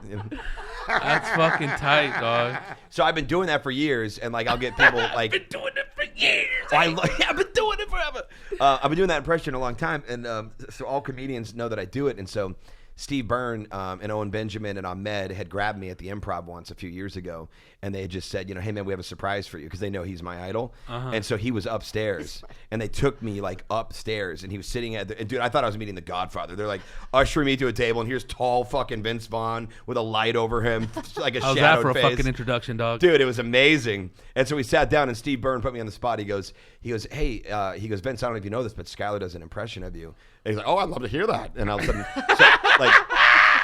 That's fucking tight, dog. So I've been doing that for years, and like I'll get people like Doing it for years. I've been doing it forever. I've been doing that impression a long time, and so all comedians know that I do it. And so Steve Byrne and Owen Benjamin and Ahmed had grabbed me at the Improv once a few years ago, and they had just said, hey man, we have a surprise for you, because they know he's my idol. And so he was upstairs, and they took me like upstairs, and he was sitting at and dude, I thought I was meeting the Godfather. They're like ushering me to a table, and here's tall fucking Vince Vaughn with a light over him, like a How's that shadowed for a face. fucking introduction, dog? Dude, it was amazing. And so we sat down, and Steve Byrne put me on the spot. He goes, hey, Vince, I don't know if you know this, but Skyler does an impression of you. And he's like, oh, I'd love to hear that. And all of a sudden,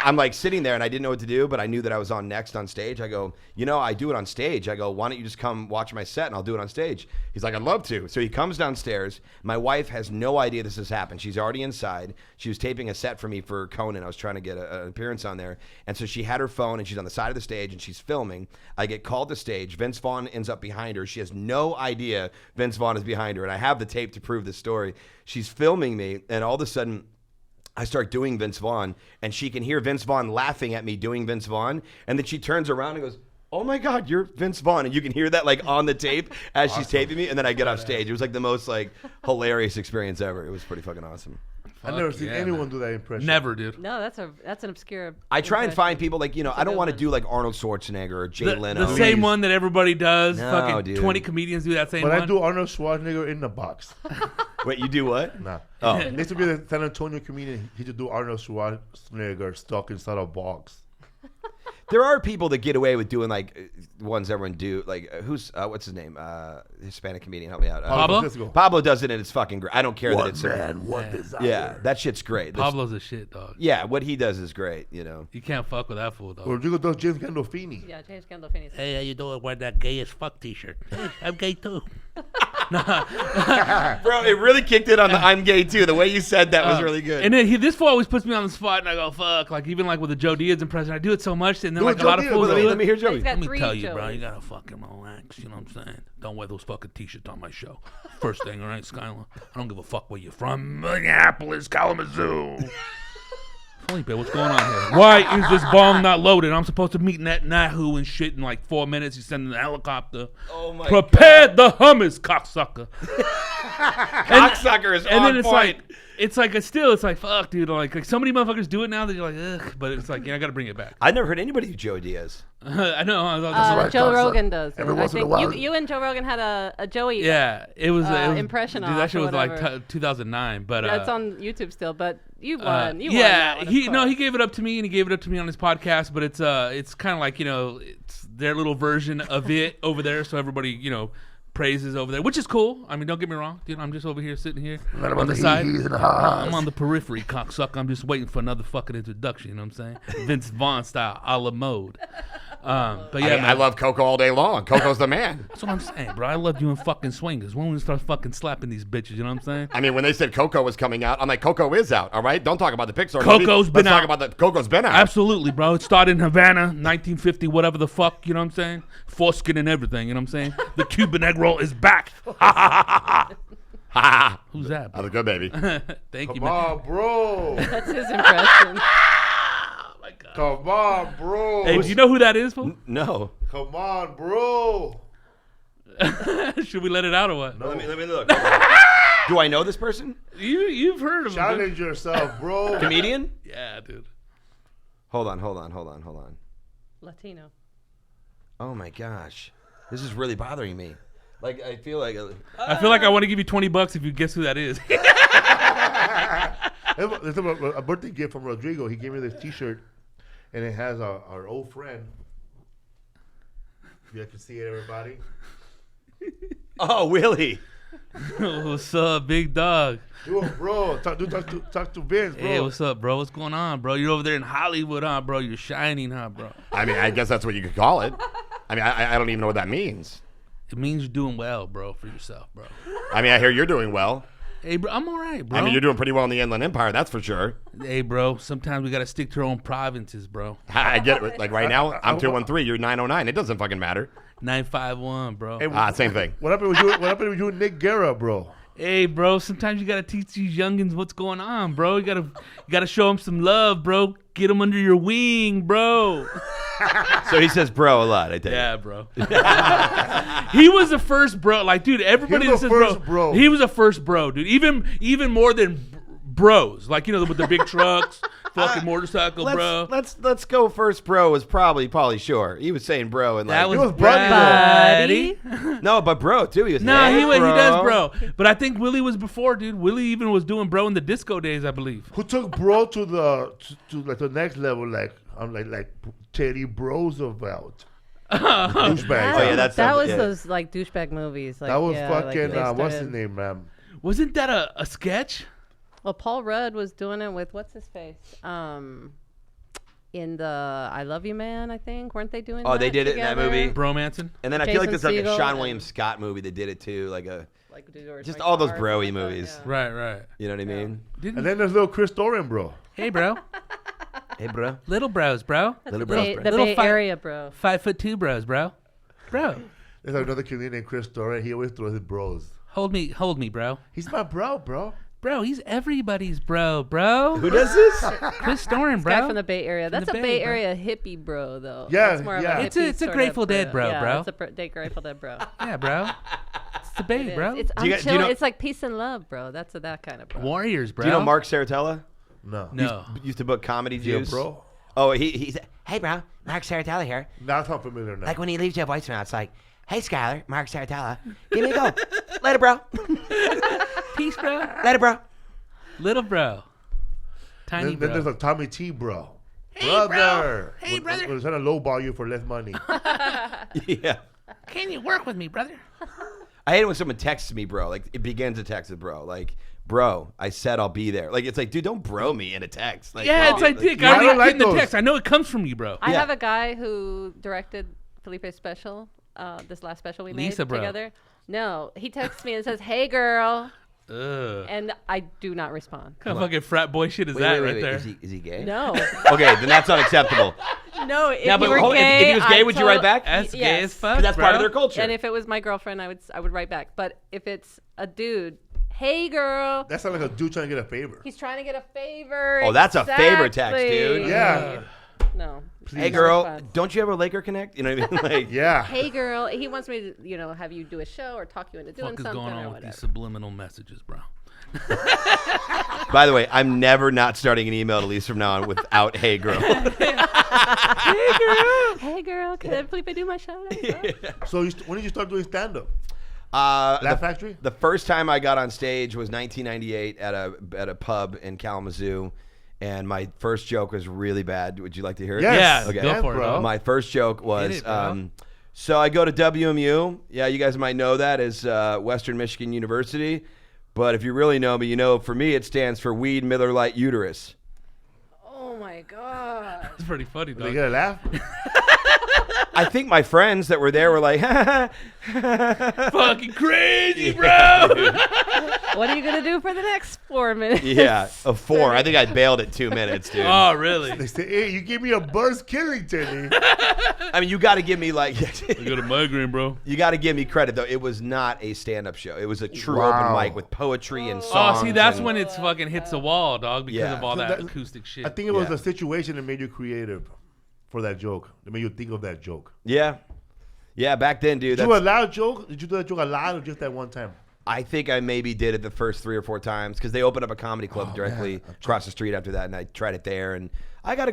I'm like sitting there, and I didn't know what to do, but I knew that I was on next on stage. I go, I do it on stage. I go, why don't you just come watch my set, and I'll do it on stage. He's like, I'd love to. So he comes downstairs. My wife has no idea this has happened. She's already inside. She was taping a set for me for Conan. I was trying to get an appearance on there. And so she had her phone, and she's on the side of the stage, and she's filming. I get called to stage. Vince Vaughn ends up behind her. She has no idea Vince Vaughn is behind her, and I have the tape to prove this story. She's filming me, and all of a sudden, I start doing Vince Vaughn, and she can hear Vince Vaughn laughing at me doing Vince Vaughn, and then she turns around and goes, oh my God, you're Vince Vaughn. And you can hear that like on the tape as she's taping me, and then I get off stage. It was like the most like hilarious experience ever. It was pretty fucking awesome. I've never seen yeah, anyone man. do that impression. Never, dude. No, that's an obscure. I try and impression. find people like, I don't good want to one. do like Arnold Schwarzenegger or Jay Leno. The same one that everybody does. No, fucking dude. 20 comedians do that same But one. I do Arnold Schwarzenegger in the box. Wait, you do what? Nah. Oh. There used to be the San Antonio comedian. He used to do Arnold Schwarzenegger stuck inside a box. There are people that get away with doing like ones everyone do. Like who's what's his name? Hispanic comedian. Help me out. Pablo? Francisco. Pablo does it, and it's fucking great. I don't care that it's one desire. yeah, that shit's great. That's- Pablo's a shit, dog. Yeah, what he does is great. You can't fuck with that fool, dog. Rodrigo does James Gandolfini. Yeah, James Gandolfini. Hey, how you doing? Wear that gay as fuck t-shirt. Hey, I'm gay too. Bro, it really kicked in on the I'm gay too. The way you said that was really good. And then this fool always puts me on the spot, and I go, fuck. Like, even like with the Joe Diaz impression, I do it so much, and then like a lot of fools do let it. me hear Joey. He's got Let me 3 tell you, bro, Joeys. you gotta fucking relax. You know what I'm saying? Don't wear those fucking t-shirts on my show. First thing, all right, Skyler? I don't give a fuck where you're from. Minneapolis, Kalamazoo. Felipe, what's going on here? Why is this bomb not loaded? I'm supposed to meet Netanyahu and shit in like 4 minutes. He's sending the helicopter. Oh my Prepare the hummus, cocksucker. Cocksucker is And on then it's point. like, it's like fuck, dude. Like so many motherfuckers do it now that you're like, ugh. But it's like, I gotta bring it back. I never heard anybody do Joe Diaz. I know. right, Joe cocksucker. Rogan does. Every I once in a think while. you and Joe Rogan had a Joey. Yeah, it was impression Dude, off that shit or was like whatever. 2009, but That's on YouTube still, but you won. You won that yeah, one, of he course. gave it up to me, and he gave it up to me on his podcast. But it's kind of like it's their little version of it over there, so everybody praises over there, which is cool. I mean, don't get me wrong, dude. I'm just over here sitting here on the side. I'm on the periphery, cocksucker. I'm just waiting for another fucking introduction. You know what I'm saying? Vince Vaughn style, a la mode. But yeah, I love Coco all day long. Coco's the man. that's what I'm saying, bro. I love doing fucking swingers. When we start fucking slapping these bitches, you know what I'm saying? I mean, when they said Coco was coming out, I'm like, Coco is out, all right? Don't talk about the Pixar Coco's movie. been Let's talk out. about the Coco's been out. Absolutely, bro. It started in Havana, 1950, whatever the fuck, you know what I'm saying? Foreskin and everything, you know what I'm saying? The Cuban egg roll is back. Ha ha ha ha ha. Who's that, That bro? was good, baby. Thank you, Come man. on, bro. That's his impression. Oh, my God. Come on, bro. Hey, do you know who that is, fool? No. Come on, bro. Should we let it out or what? Let me look. Do I know this person? You've heard of him. dude. Challenge yourself, bro. Comedian? Yeah, dude. Hold on. Latino. Oh my gosh. This is really bothering me. Like, I feel like... I feel like I want to give you $20 if you guess who that is. It's a birthday gift from Rodrigo. He gave me this T-shirt, and it has our old friend. You guys can see it, everybody. Oh, Willie. What's up, big dog? Dude, bro, talk to Vince, bro. Hey, what's up, bro? What's going on, bro? You're over there in Hollywood, huh, bro? You're shining, huh, bro? I mean, I guess that's what you could call it. I mean, I don't even know what that means. It means you're doing well, bro, for yourself, bro. I mean, I hear you're doing well. Hey, bro, I'm all right, bro. I mean, you're doing pretty well in the Inland Empire, that's for sure. Hey, bro, sometimes we got to stick to our own provinces, bro. I get it. Like right now, I'm 213, you're 909. It doesn't fucking matter. 951, bro. Hey, Same thing. What happened with you? What happened with you and Nick Guerra, bro? Hey, bro, sometimes you got to teach these youngins what's going on, bro. You got to show them some love, bro. Get them under your wing, bro. So he says bro a lot, I think. Yeah, bro. He was the first bro. Like, dude, everybody He was that the says first bro. He was the first bro, dude. Even more than bros. Like, with the big trucks, fucking motorcycle, bro. Let's go first. Bro was probably Pauly Shore. He was saying bro and That like was was Buddy, Buddy. no, but bro too. He was No, hey, he does, bro. But I think Willie was before, dude. Willie even was doing bro in the disco days, I believe. Who took bro to the like the next level? Like I'm like Teddy Roosevelt. Douchebag. Oh, yeah, that's that was yeah. those like douchebag movies. Like, That was yeah, like, fucking. they What's his started- name, man? Wasn't that a sketch? Well, Paul Rudd was doing it with what's his face? In the I Love You Man, I think. Weren't they doing? Oh, they that did it in that together? movie? Bromanson? And then I feel like Jason there's like a Segel Sean and- William Scott movie that did it too, like a Like, or just My all those Car or bro-y something like that, movies. yeah. Right. You know what I mean? And then there's little Chris Doran, bro. Hey, bro. Hey, bro. Little bros, bro. That's Little the bros, Bay, bro. the Little Bay fight- Area, bro. 5'2" bros, bro. Bro. There's another Canadian named Chris Doran. He always throws his bros. Hold me, bro. He's my bro. Bro, he's everybody's bro. Who does this? Chris Doran, bro. Guy from the Bay Area. That's the a Bay, Bay bro. Area hippie bro, though. Yeah, That's more of yeah. a It's a- hippie it's a sort Grateful of Dead bro, yeah, bro. It's a Grateful Dead bro. Yeah, bro. It's the Bay, It is. bro. It's Do you I'm do you know- It's like peace and love, bro. That's that kind of bro. Warriors, bro. Do you know Mark Saratella? No. No. Used to book Comedy Yeah, Juice. bro. Oh, he's hey, bro. Mark Saratella here. Not so familiar now. Like when he leaves you a voicemail, it's like, hey, Skyler, Mark Saratella. Give me a go. Later, bro. Peace, bro. Later, bro. Little bro. Tiny Then there's bro. a Tommy T, bro. Brother. Hey, brother. We're trying to lowball you for less money. Yeah. Can you work with me, brother? I hate it when someone texts me, bro. Like, it begins a text with bro. Like, bro, I said I'll be there. Like, it's like, dude, don't bro me in a text. Like, Yeah, no, it's like, dick. yeah, I I don't already like get in the those. text. I know it comes from you, bro. I Yeah. have a guy who directed Felipe's special, this last special we Lisa, made bro. together. No, he texts me and says, "Hey, girl," Ugh. and I do not respond. What kind of fucking frat boy shit is that right there? Is he gay? No, Okay, then that's unacceptable. no. If Yeah, but he were hold on, if gay, he was gay, I'd would you write back? That's gay yes. as fuck. 'Cause that's part of bro. their culture. And if it was my girlfriend, I would write back. But if it's a dude, "Hey, girl," That sounds like a dude trying to get a favor. he's trying to get a favor. Oh, that's a favor text, dude. Yeah. No. Hey, no girl, response. don't you have a Laker Connect? You know what I mean? Like, Yeah. Hey, girl. He wants me to, have you do a show or talk you into doing What the fuck is something going or on with whatever. these subliminal messages, bro? by the way, I'm never not starting an email to Lisa from now on without "Hey, girl." Hey, girl. Can Felipe do my show? So when did you start doing stand up? The Laugh Factory? The first time I got on stage was 1998 at a pub in Kalamazoo, and my first joke was really bad. Would you like to hear it? Yes. Yeah, Okay. go for it, bro. dog. My first joke was, Hit it, bro. so I go to WMU. Yeah, you guys might know that as Western Michigan University, but if you really know me, for me it stands for Weed Miller Lite Uterus. Oh, my God. It's pretty funny, They dog. get a laugh? I think my friends that were there were like, Fucking crazy, bro. What are you going to do for the next 4 minutes? yeah, a 4. I think I bailed at 2 minutes, dude. Oh, really? They say, hey, you gave me a Buzz Killington. I mean, you got to give me like, You got a migraine, bro. you got to give me credit though. It was not a stand-up show. It was a true Wow. open mic with poetry and Oh, songs. see, that's and- when it's fucking hits the wall, dog, because Yeah. of all So that that- acoustic shit. I think it was Yeah. the situation that made you creative for that joke. That made you think of that joke. Yeah, back then, dude. Did you do a That's, loud joke? Did you do that joke a lot or just that one time? I think I maybe did it the first 3 or 4 times because they opened up a comedy club Oh, directly across the street after that, and I tried it there, and I got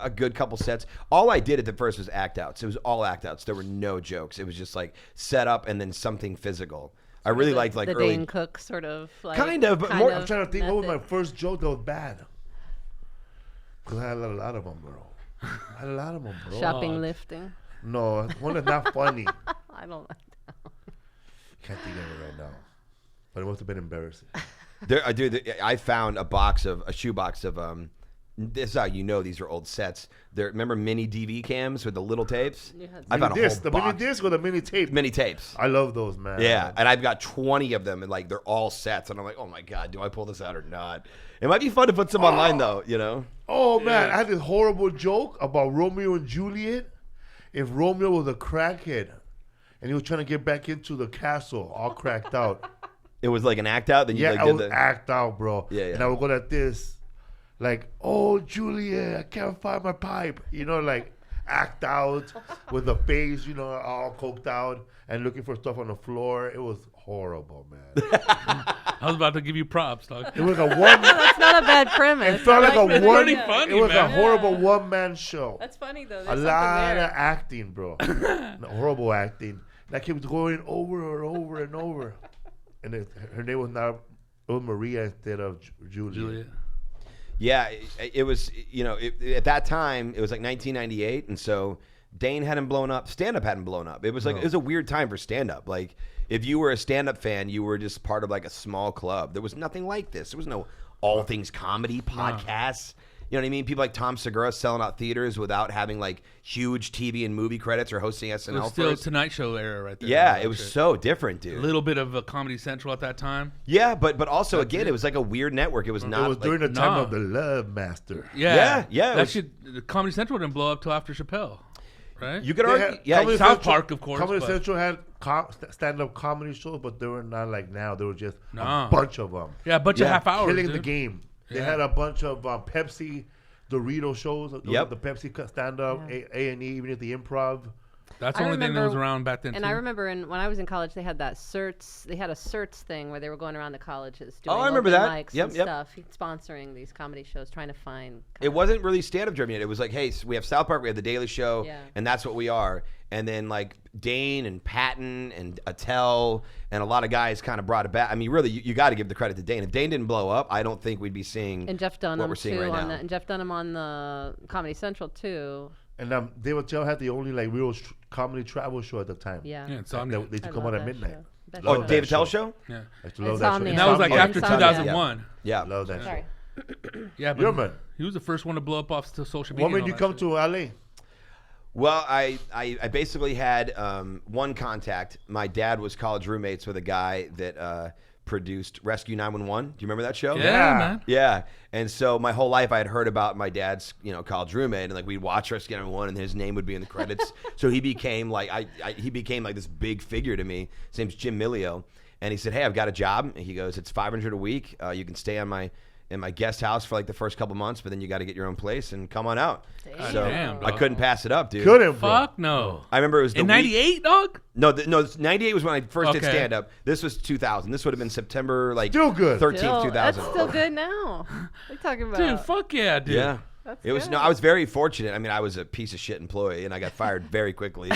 a good couple sets. All I did at the first was act outs. It was all act outs. There were no jokes. It was just like set up and then something physical. I really liked like the early. Dane Cook sort of like Kind of, but more- I'm trying to think what was my method. first joke that was bad. Because I had a lot of them, bro. I had a lot of them, bro. Shopping lifting. No, one that's not funny. I don't like that. Can't think of it right now. But it must have been embarrassing. I found a shoebox of this is how you know these are old sets. Remember mini DV cams with the little tapes? You had I found a Disc, whole the mini box. disc or the mini tape? Mini tapes. I love those, man. Yeah, and I've got 20 of them, and like they're all sets, and I'm like, oh my god, do I pull this out or not? It might be fun to put some online though, Oh, man. I had this horrible joke about Romeo and Juliet. If Romeo was a crackhead and he was trying to get back into the castle all cracked out. It was like an act out. Then you Yeah, like I did would the act out, bro. Yeah, yeah. And I would go like this, like, oh, Juliet, I can't find my pipe. Like act out with the face, all coked out and looking for stuff on the floor. It was horrible, man. I was about to give you props, dog. It was a one. That's not a bad premise. It felt like a It's one. pretty funny, It was man. a horrible one-man show. That's funny though. A There's lot something of there. acting, bro. Horrible acting. That kept going over and over and over. And her name was Maria instead of Julia. Juliet. Yeah, it was. At that time it was like 1998, and so Dane hadn't blown up. Stand up hadn't blown up. It was like it was a weird time for stand up. Like if you were a stand up fan, you were just part of like a small club. There was nothing like this. There was no all things comedy podcasts. You know what I mean? People like Tom Segura selling out theaters without having like huge TV and movie credits or hosting It was SNL still first. Tonight Show era right there. Yeah, That it was shit. so different, A dude. little bit of a Comedy Central at that time. Yeah, but also That's again, it. it was like a weird network. It was not. It was like, during the time nah. of the Love Master. Yeah, Yeah, it That was- shit. The Comedy Central didn't blow up till after Chappelle, right? you could They argue. had- Yeah, Comedy South Central- Park, of course, Comedy but- Central had stand-up comedy shows, but they were not like now. There were just Nah. a bunch of them. Yeah, a bunch of Yeah, half hours. Killing dude. the game. They Yeah. had a bunch of Pepsi, Dorito shows. Yep. The Pepsi stand-up, A&E, even at the Improv. That's I the only thing that was remember- around back then. And too. I remember when I was in college, they had that certs. They had a certs thing where they were going around the colleges doing Oh, I remember open that. mics Yep, and yep. stuff, sponsoring these comedy shows, trying to find. It wasn't really stand-up driven yet. It was like, hey, so we have South Park, we have The Daily Show, Yeah. and that's what we are. And then like Dane and Patton and Attell and a lot of guys kind of brought it back. I mean, really, you got to give the credit to Dane. If Dane didn't blow up, I don't think we'd be seeing And Jeff Dunham what we're seeing too right on now. the, and Jeff Dunham on the Comedy Central too. And David Tell had the only like real comedy travel show at the time. Yeah. Yeah, Insomnia. They used to I come love out at that midnight. show. Best Love Oh, that David Tell show. show? Yeah. I used to love that show. Insomnia. And that was like Insomnia. after Insomnia. 2001. Yeah. Love that show. Sorry. Yeah, You're but man. he was the first one to blow up off to social media. When and did you all come that to LA? Well, I basically had one contact. My dad was college roommates with a guy that produced Rescue 911. Do you remember that show? Yeah, man. Yeah. And so my whole life I had heard about my dad's, college roommate, and like we'd watch Rescue 911 and his name would be in the credits. So he became like he became like this big figure to me. His name's Jim Millio. And he said, "Hey, I've got a job." And he goes, "It's $500 a week. You can stay in my guest house for like the first couple months, but then you got to get your own place and come on out." Damn. So Damn, I dog. couldn't pass it up, dude. Couldn't, bro. Fuck no. I remember it was the In week- '98, dog. No, 98 was when I first did Okay. stand up. This was 2000. This would have been September Still good. 13th, Still, 2000. that's still good now. What are you talking about? Dude, fuck yeah, dude. Yeah. That's It was good. no. I was very fortunate. I mean, I was a piece of shit employee, and I got fired very quickly.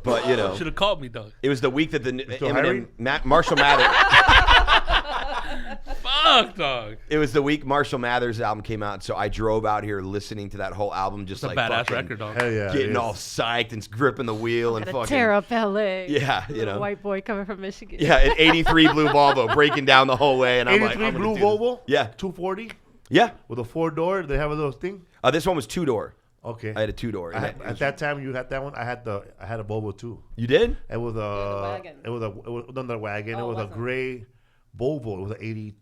But Should have called me, dog. it was the week that the still hiring? Marshall Mathers. Fuck, dog. It was the week Marshall Mathers' album came out, so I drove out here listening to that whole album, just It's a like badass fucking record, dog. Hell yeah. it getting is. all psyched and gripping the wheel and Gotta fucking tear up LA. Yeah, Little white boy coming from Michigan. Yeah, an '83 blue Volvo breaking down the whole way, and I'm like, 83 I'm gonna blue do this. Volvo. Yeah. 240 Yeah. with a 4-door. They have a little thing. This one was 2-door. Okay. I had a 2-door. At that time, you had that one. I had a Volvo too. You did? It was the a wagon. it was not the wagon. Oh, it it was a wasn't. gray Volvo. It was an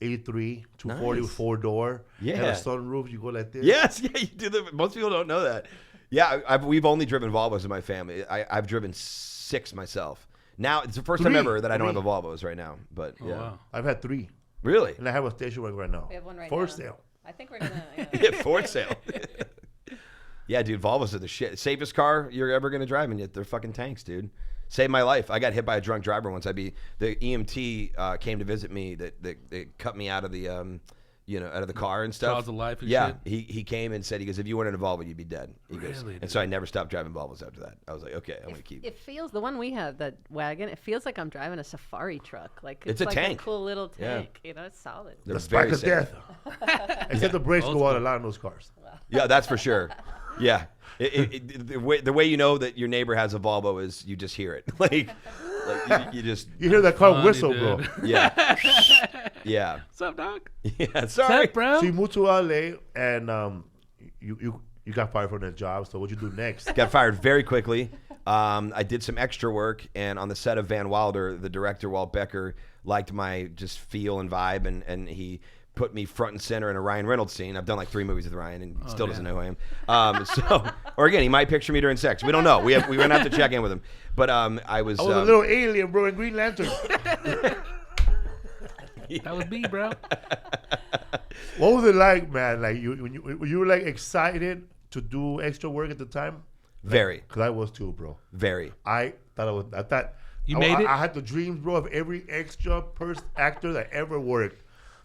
83 240 Nice. with 4-door. Yeah. Had a sunroof. You go like this. Yes. Yeah, you do. Most people don't know that. Yeah, we've only driven Volvos in my family. I've driven 6 myself. Now it's the first time 3. ever that I don't 3. have a Volvos right now. But Oh, yeah, wow. I've had 3, really, and I have a station wagon right now. We have one right for now. sale. I think we're gonna. yeah, for sale. Yeah, dude, Volvos are the shit. Safest car you're ever gonna drive, and yet they're fucking tanks, dude. Saved my life. I got hit by a drunk driver once. The EMT came to visit me. That cut me out of the out of the car and stuff. Jaws of life and yeah, shit? he came and said, he goes, "If you weren't in a Volvo, you'd be dead." He goes, Really, and so I never stopped driving Volvos after that. I was like, okay, I'm gonna keep. It feels the one we have, that wagon. It feels like I'm driving a safari truck. Like It's a like tank. a cool little Yeah. tank. You know, it's solid. They're The spike of safe. death. Except the brakes go out a lot in those cars. Yeah, that's for sure. Yeah, the way you know that your neighbor has a Volvo is you just hear it. like you just You hear that car Funny, whistle, dude. bro. yeah yeah What's up, dog? yeah. Sorry, Sup, bro? So you moved to LA, and you got fired from that job. So what'd you do next? got fired very quickly. I did some extra work, and on the set of Van Wilder, the director Walt Becker liked my just feel and vibe, and he put me front and center in a Ryan Reynolds scene. I've done like 3 movies with Ryan, and he still doesn't know who I am. Or again, he might picture me during sex. We don't know. We're gonna have to check in with him. But I was I was a little alien, bro, in Green Lantern. That was me, bro. What was it like, man? Like you were like excited to do extra work at the time? very, Cause I was too, bro. very. I thought You made it? I had the dreams, bro, of every extra actor that ever worked,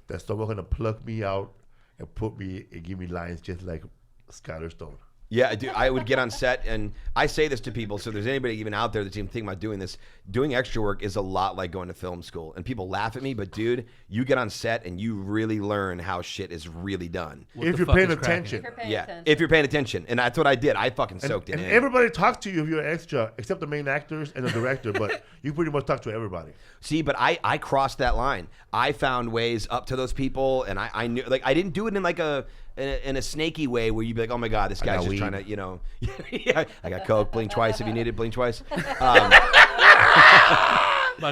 that someone gonna pluck me out and put me and give me lines just like Skyler Stone. Yeah, dude, I would get on set, and I say this to people, so if there's anybody even out there that's even thinking about doing this, doing extra work is a lot like going to film school. And people laugh at me, but dude, you get on set and you really learn how shit is really done. What If the you're fuck paying is cracking? attention. If you're paying Yeah, attention. if you're paying attention. And that's what I did. I fucking soaked it And in. everybody talks to you if you're an extra, except the main actors and the director, but you pretty much talk to everybody. See, but I crossed that line. I found ways up to those people, and I knew, like, I didn't do it in like in a snaky way where you'd be like, oh my God, this guy's got just weed. trying to, yeah, I got coke, blink twice if you need it, blink twice. About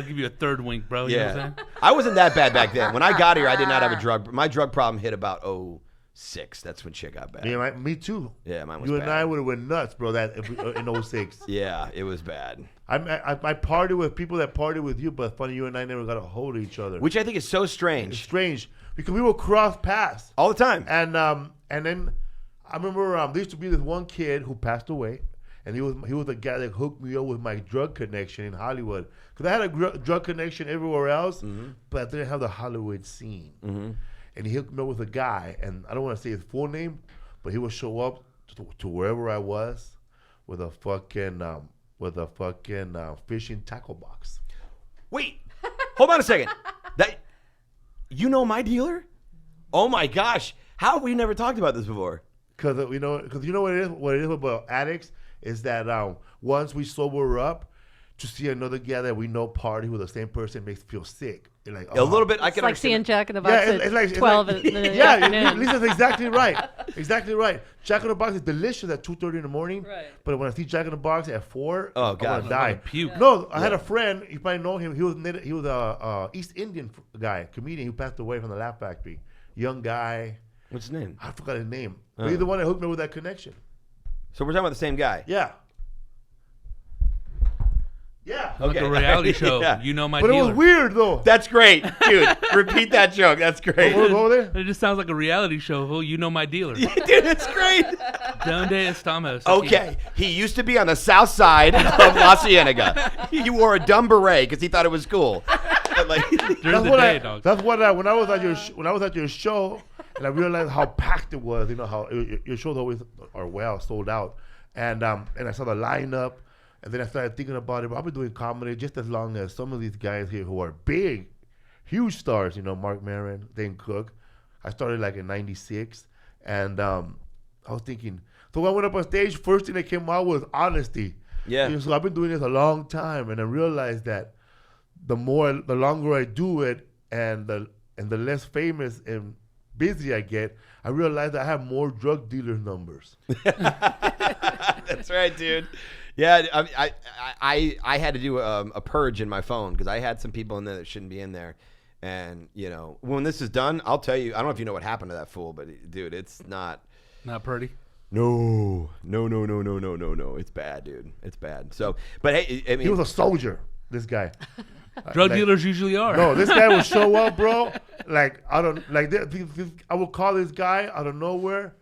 to give you a third wink, bro. You know what I'm Yeah, saying? I wasn't that bad back then. When I got here, I did not have a drug. My drug problem hit about 06. That's when shit got bad. Me too. Yeah, mine was You bad. and I would have went nuts, bro. That in 06. Yeah, it was bad. I party with people that party with you, but funny, you and I never got a hold of each other. Which I think is so It's strange. strange because we will cross paths. All the time. And then I remember there used to be this one kid who passed away, and he was the guy that hooked me up with my drug connection in Hollywood. Because I had a drug connection everywhere else, but I didn't have the Hollywood scene. And he hooked me up with a guy, and I don't want to say his full name, but he would show up to wherever I was with a fucking fishing tackle box. Wait, hold on a second. That you know my dealer? Oh my gosh, how have we never talked about this before? Because you know what it is. What it is about addicts is that once we sober up, to see another guy that we know party with the same person makes feel sick. You're like, A little bit. I It's can like seeing understand. Jack in the Box Yeah, at it's like 12 it's in like, the yeah, afternoon. Lisa's exactly right. Exactly right. Jack in the Box is delicious at 2:30 in the morning. Right. But when I see Jack in the Box at 4, Oh, I God. want to die. Puke. No, I had a friend. You probably know him. He was a East Indian guy, comedian who passed away from the Laugh Factory. Young guy. What's his name? I forgot his name. But he's the one that hooked me with that connection. So we're talking about the same guy. Yeah. Yeah. Like Okay. a reality show. Yeah. You know my But it dealer. was weird though. That's great, dude. Repeat that joke. That's great. What was over there? It just sounds like a reality show. Oh, you know my dealer. Dude, it's great. Donde estamos? Okay, he used to be on the south side of La Cienega. He wore a dumb beret because he thought it was cool. But, like, During the day, dog. That's what I when I was at your show and I realized how packed it was. You know how your shows always are well sold out, and I saw the lineup, and then I started thinking about it. I've been doing comedy just as long as some of these guys here who are big, huge stars. You know, Mark Maron, Dane Cook. I started like in '96, and I was thinking. So when I went up on stage, first thing that came out was honesty. Yeah. You know, so I've been doing this a long time, and I realized that the longer I do it, and the less famous and busy I get, I realize I have more drug dealer numbers. that's right, dude. Yeah, I had to do a purge in my phone because I had some people in there that shouldn't be in there. And, you know, when this is done, I'll tell you, I don't know if you know what happened to that fool, but, dude, it's not. Not pretty. No. It's bad, dude. It's bad. So, but hey, I mean. He was a soldier, this guy. Drug Like- dealers usually are. No, this guy will show up, bro. Like I will call this guy out of nowhere,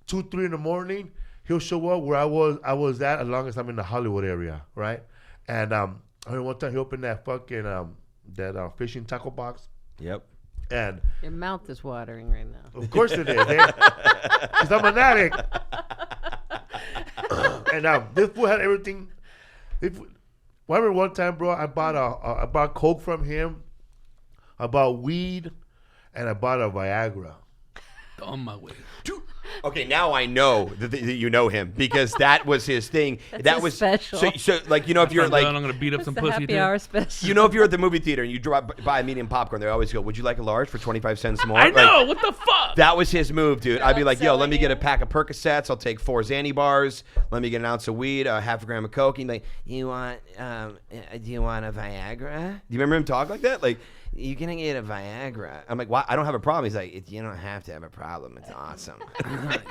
2, 3 in the morning. He'll show up where I was at as long as I'm in the Hollywood area, right? And I mean, one time he opened that fucking that fishing tackle box, Yep. and Your mouth is watering right now. of course it is, because I'm an addict. And this fool had everything. I remember one time, bro, I bought coke from him, I bought weed, and I bought a Viagra. On my way. Dude. Okay, now I know that you know him because that was his thing. That's that his was special. So like you know if you're I'm like done, I'm gonna beat up That's some the pussy happy too. hour special. you know if you're at the movie theater and you buy a medium popcorn, they always go, "Would you like a large for 25 cents more?" I Like, know. What the fuck? that was his move, dude. I'd be like, "Yo, let selling me get a it. pack of Percocets. I'll take 4 Xanny bars. Let me get an ounce of weed, half a gram of coke." And he'd be like, do you want a Viagra? Do you remember him talk like that? Like, you can get a Viagra. I'm like, why? I don't have a problem. He's like, you don't have to have a problem. It's awesome.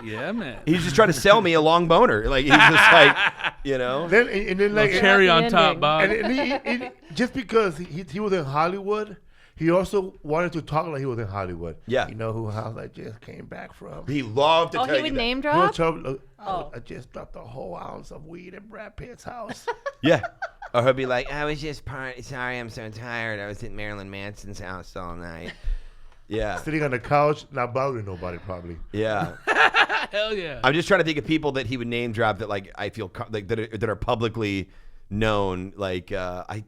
Yeah, man. He's just trying to sell me a long boner. Like he's just like, you know. Then like Cherry on Happy top, ending. Bob. and he just because he was in Hollywood, he also wanted to talk like he was in Hollywood. Yeah. You know who house I just came back from. He loved to Oh, tell he you would that. name He was drop? trouble, Oh. I just dropped a whole ounce of weed at Brad Pitt's house. Yeah. Or he'll be like, I was just sorry, I'm so tired. I was at Marilyn Manson's house all night. Yeah. Sitting on the couch, not bothering nobody probably. Yeah. Hell yeah. I'm just trying to think of people that he would name drop that like I feel like that are publicly known. Like I've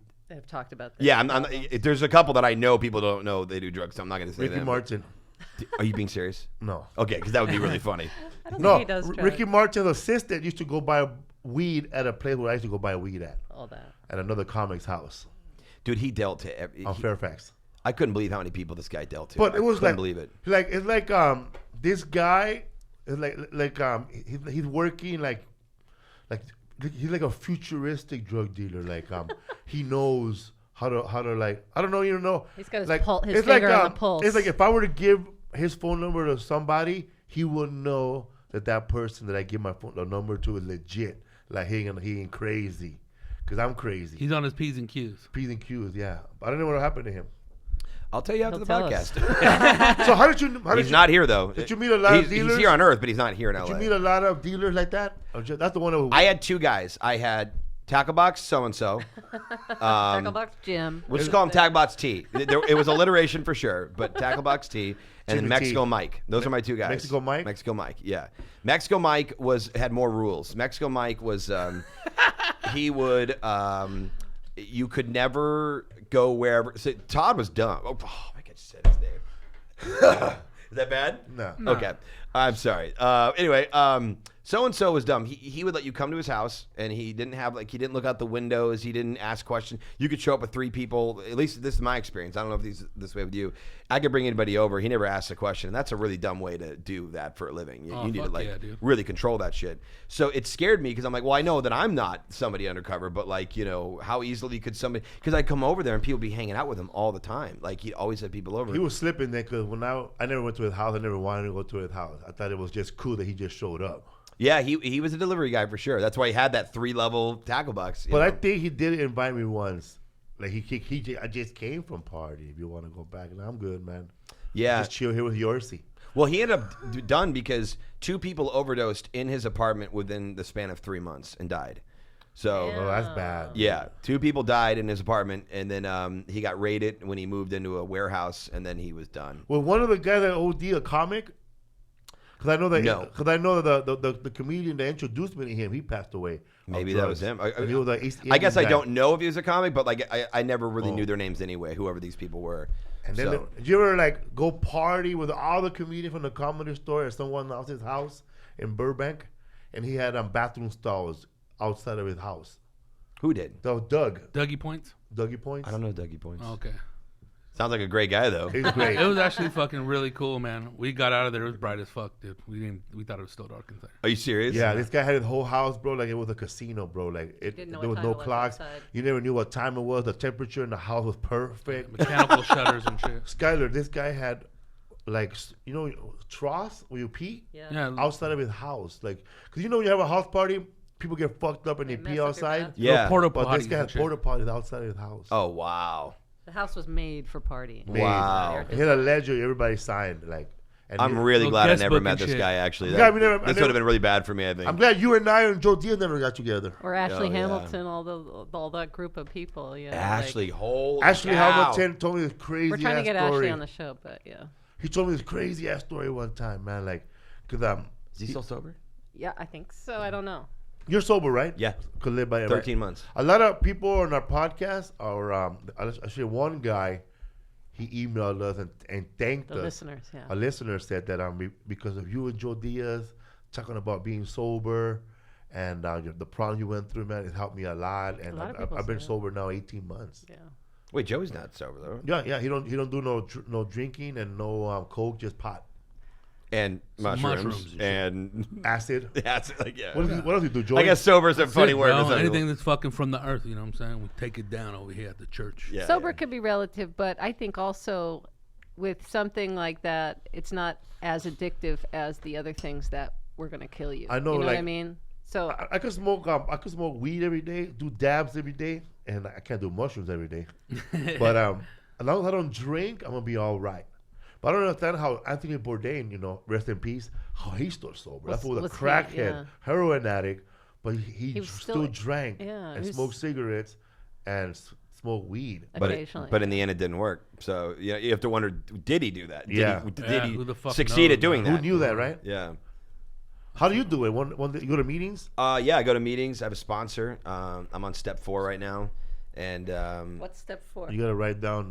talked about this. yeah, there's a couple that I know people don't know they do drugs. So I'm not going to say Ricky them. Martin. Are you being serious? No. Okay, because that would be really funny. I don't No, think he does drugs. Ricky Martin's assistant used to go buy weed at a place where I used to go buy weed All that. at another comic's house Dude, he dealt to every. on Fairfax. I couldn't believe how many people this guy dealt to. But it was couldn't like, believe it. like it's like this guy is like he's working like he's like a futuristic drug dealer. Like he knows how to like I don't know you know. He's got his like his it's finger like, on the pulse. It's like if I were to give his phone number to somebody, he would know that person that I give the number to is legit. Like he ain't crazy, cause I'm crazy. He's on his P's and Q's. P's and Q's, yeah. I don't know what happened to him. I'll tell you after He'll the tell us. podcast. So how did you? He's not here though. Did you meet a lot of dealers? He's here on Earth, but he's not here in Did LA. you meet a lot of dealers like that? Or that's the one who I had 2 guys. I had Tackle Box so and so. Tackle Box Jim. We'll just call him Tackle Box T. It was alliteration for sure, but Tackle Box T and then Jimmy Mexico T. Mike. Those are my 2 guys. Mexico Mike? Mexico Mike. Yeah. Mexico Mike had more rules. Mexico Mike was he would you could never go wherever. So Todd was dumb. Oh my God, I just said his name. Is that bad? No. Okay. I'm sorry. Anyway, so and so was dumb. He would let you come to his house, and he didn't look out the windows. He didn't ask questions. You could show up with 3 people. At least this is my experience. I don't know if this way with you. I could bring anybody over. He never asked a question, and that's a really dumb way to do that for a living. You need to really control that shit. So it scared me because I'm like, well, I know that I'm not somebody undercover, but like, you know, how easily could somebody? Because I come over there and people be hanging out with him all the time. Like he always had people over. He was slipping there because when I never went to his house. I never wanted to go to his house. I thought it was just cool that he just showed up. Yeah, he was a delivery guy for sure. That's why he had that 3-level tackle box. But I think he did invite me once. Like I just came from party. If you want to go back, and I'm good, man. Yeah, just chill here with Yorsi. Well, he ended up done because 2 people overdosed in his apartment within the span of 3 months and died. So that's bad. Yeah, 2 people died in his apartment, and then he got raided when he moved into a warehouse, and then he was done. Well, one of the guys that OD a comic. Because I know that the comedian that introduced me to him, he passed away. Maybe that was him. He was I guess I don't know if he was a comic, but like I never really knew their names anyway. Whoever these people were. And then did you ever like go party with all the comedians from the Comedy Store at someone else's house in Burbank, and he had bathroom stalls outside of his house? Who did? That was Doug. Dougie Points? Dougie Points? I don't know Dougie Points. Oh, okay. Sounds like a great guy though. He's great. It was actually fucking really cool, man. We got out of there. It was bright as fuck, dude. We thought it was still dark inside. Are you serious? Yeah, this guy had his whole house, bro, like it was a casino, bro. Like there was no clocks. You never knew what time it was. The temperature in the house was perfect. Mechanical shutters and shit. Skyler, this guy had like, you know, troughs where you pee outside of his house. Like, because you know when you have a house party, people get fucked up and they pee outside. Yeah. Porta But this guy had potties. porta potties outside of his house. Oh wow. The house was made for partying. Wow. He had a ledger everybody signed. Like, and I'm really glad I guest never book met and this shit. guy. Actually, Yeah, this would have been really bad for me. I think. I'm glad you and I and Joe Diaz never got together. Or Ashley yeah. Hamilton, all that group of people. Yeah. Ashley, holy Ashley cow. Hamilton told me this crazy We're trying to get story. Ashley on the show, but yeah. He told me this crazy ass story one time, man. Like, cause Is he still sober? Yeah, I think so. I don't know. you're sober, right? Yeah. Could live by 13 months. A lot of people on our podcast are actually one guy. He emailed us and thanked us. The listeners, yeah. A listener said that because of you and Joe Diaz talking about being sober and the problem you went through, man, it helped me a lot. And I've been sober now 18 months. Yeah. Wait, Joey's not sober though. Yeah. He don't do no drinking and no coke, just pot, And mushrooms mushrooms and acid. acid. Like, yeah. What else you do, Joey? I guess sober is a funny word. Bro, for some anything people. that's fucking from the earth, you know what I'm saying? We take it down over here at the church. Yeah, Sober yeah. could be relative, but I think also with something like that, it's not as addictive as the other things that were going to kill you. I know, You know what I like- mean? So I could smoke. I could smoke weed every day, do dabs every day, and I can't do mushrooms every day. But as long as I don't drink, I'm gonna be all right. But I don't understand how Anthony Bourdain, you know, rest in peace, how he's still sober. That fool was a was he? crackhead, Yeah. heroin addict, but he was still still- drank yeah, and he was- smoked cigarettes and smoked weed. occasionally. But in the end, it didn't work. So you have to wonder: did he do that? Yeah. Did Yeah, he who the fuck succeed knows, at doing man? Who that? knew that, right? Yeah. How do you do it? One day you go to meetings? Yeah, I go to meetings. I have a sponsor. I'm on step 4 right now, and What's step 4? You gotta write down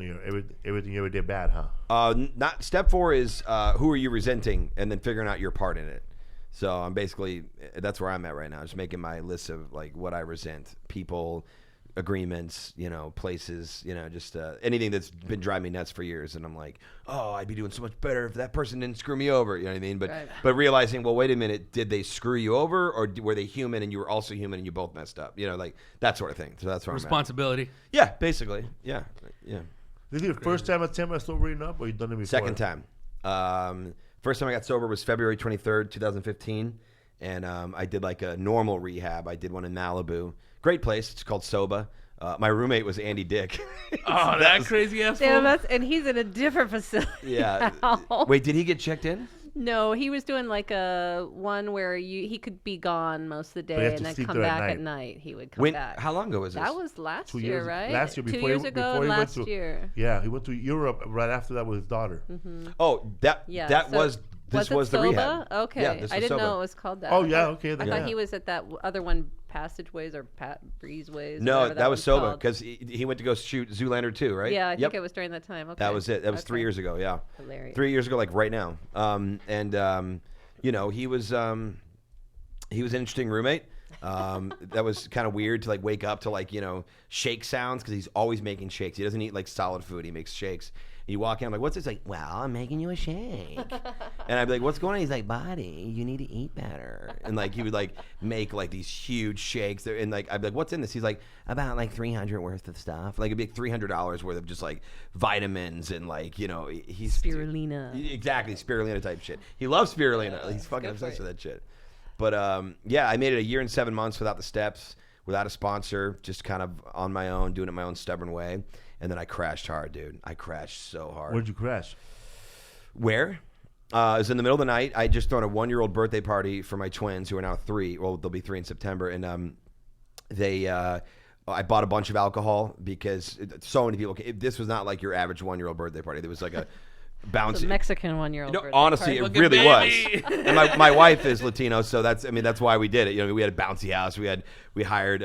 everything you ever did bad, huh? not step 4 is who are you resenting, and then figuring out your part in it. So I'm basically that's where I'm at right now, just making my list of like what I resent, people, agreements, you know, places, you know, just anything that's been driving me nuts for years. And I'm like, oh, I'd be doing so much better if that person didn't screw me over. You know what I mean? But realizing, well, wait a minute, did they screw you over, or were they human and you were also human and you both messed up? You know, like that sort of thing. So that's where Responsibility. I'm at. Yeah, basically. Yeah. This is your first time attempt at sobering up, or you done it before? Second time. First time I got sober was February 23rd, 2015. And I did like a normal rehab. I did one in Malibu. Great place. It's called Soba. My roommate was Andy Dick. Oh, that crazy ass Damn, fool. and he's in a different facility. Yeah. now. Wait, did he get checked in? No, he was doing like a one where he could be gone most of the But you have day to and then sleep come there at back at night. night. He would come back. How long ago was this? That was last 2 year, years. right? Last year, 2 before years he, ago, before he last went to, year. Yeah, he went to Europe right after that with his daughter. Oh, that So- was this was it the Soba? rehab. Okay, Yeah, this I was didn't Soba. know it was called that. Oh, yeah, okay, I then, thought yeah. he was at that other one, Passageways or Breezeways. No, whatever that was one's Soba called. because he went to go shoot Zoolander 2, right? Yeah, I Yep. think it was during that time. Okay. That was it. That was 3 Okay. years ago. Yeah, Hilarious. 3 years ago, like right now. you know, he was an interesting roommate. That was kind of weird to like wake up to like, you know, shake sounds because he's always making shakes. He doesn't eat like solid food. He makes shakes. You walk in, I'm like, what's this? Like, well, I'm making you a shake. And I'd be like, what's going on? He's like, buddy, you need to eat better. And like, he would like make like these huge shakes. And like, I'd be like, what's in this? He's like, about like $300 worth of stuff. Like, it'd be like $300 worth of just like vitamins and like, you know, he's Spirulina. Exactly, spirulina type shit. He loves spirulina. He's fucking obsessed with that shit. But yeah, I made it a year and 7 months without the steps, without a sponsor, just kind of on my own, doing it my own stubborn way. And then I crashed hard, dude. I crashed so hard. Where'd you crash? Where? It was in the middle of the night. I just thrown a 1-year-old birthday party for my twins, who are now 3. Well, they'll be 3 in September. And I bought a bunch of alcohol because so many people. This was not like your average 1-year-old birthday party. There was like a bouncy. It's a Mexican 1-year-old. You know, honestly, it really was. And my wife is Latino, so that's why we did it. You know, we had a bouncy house. We hired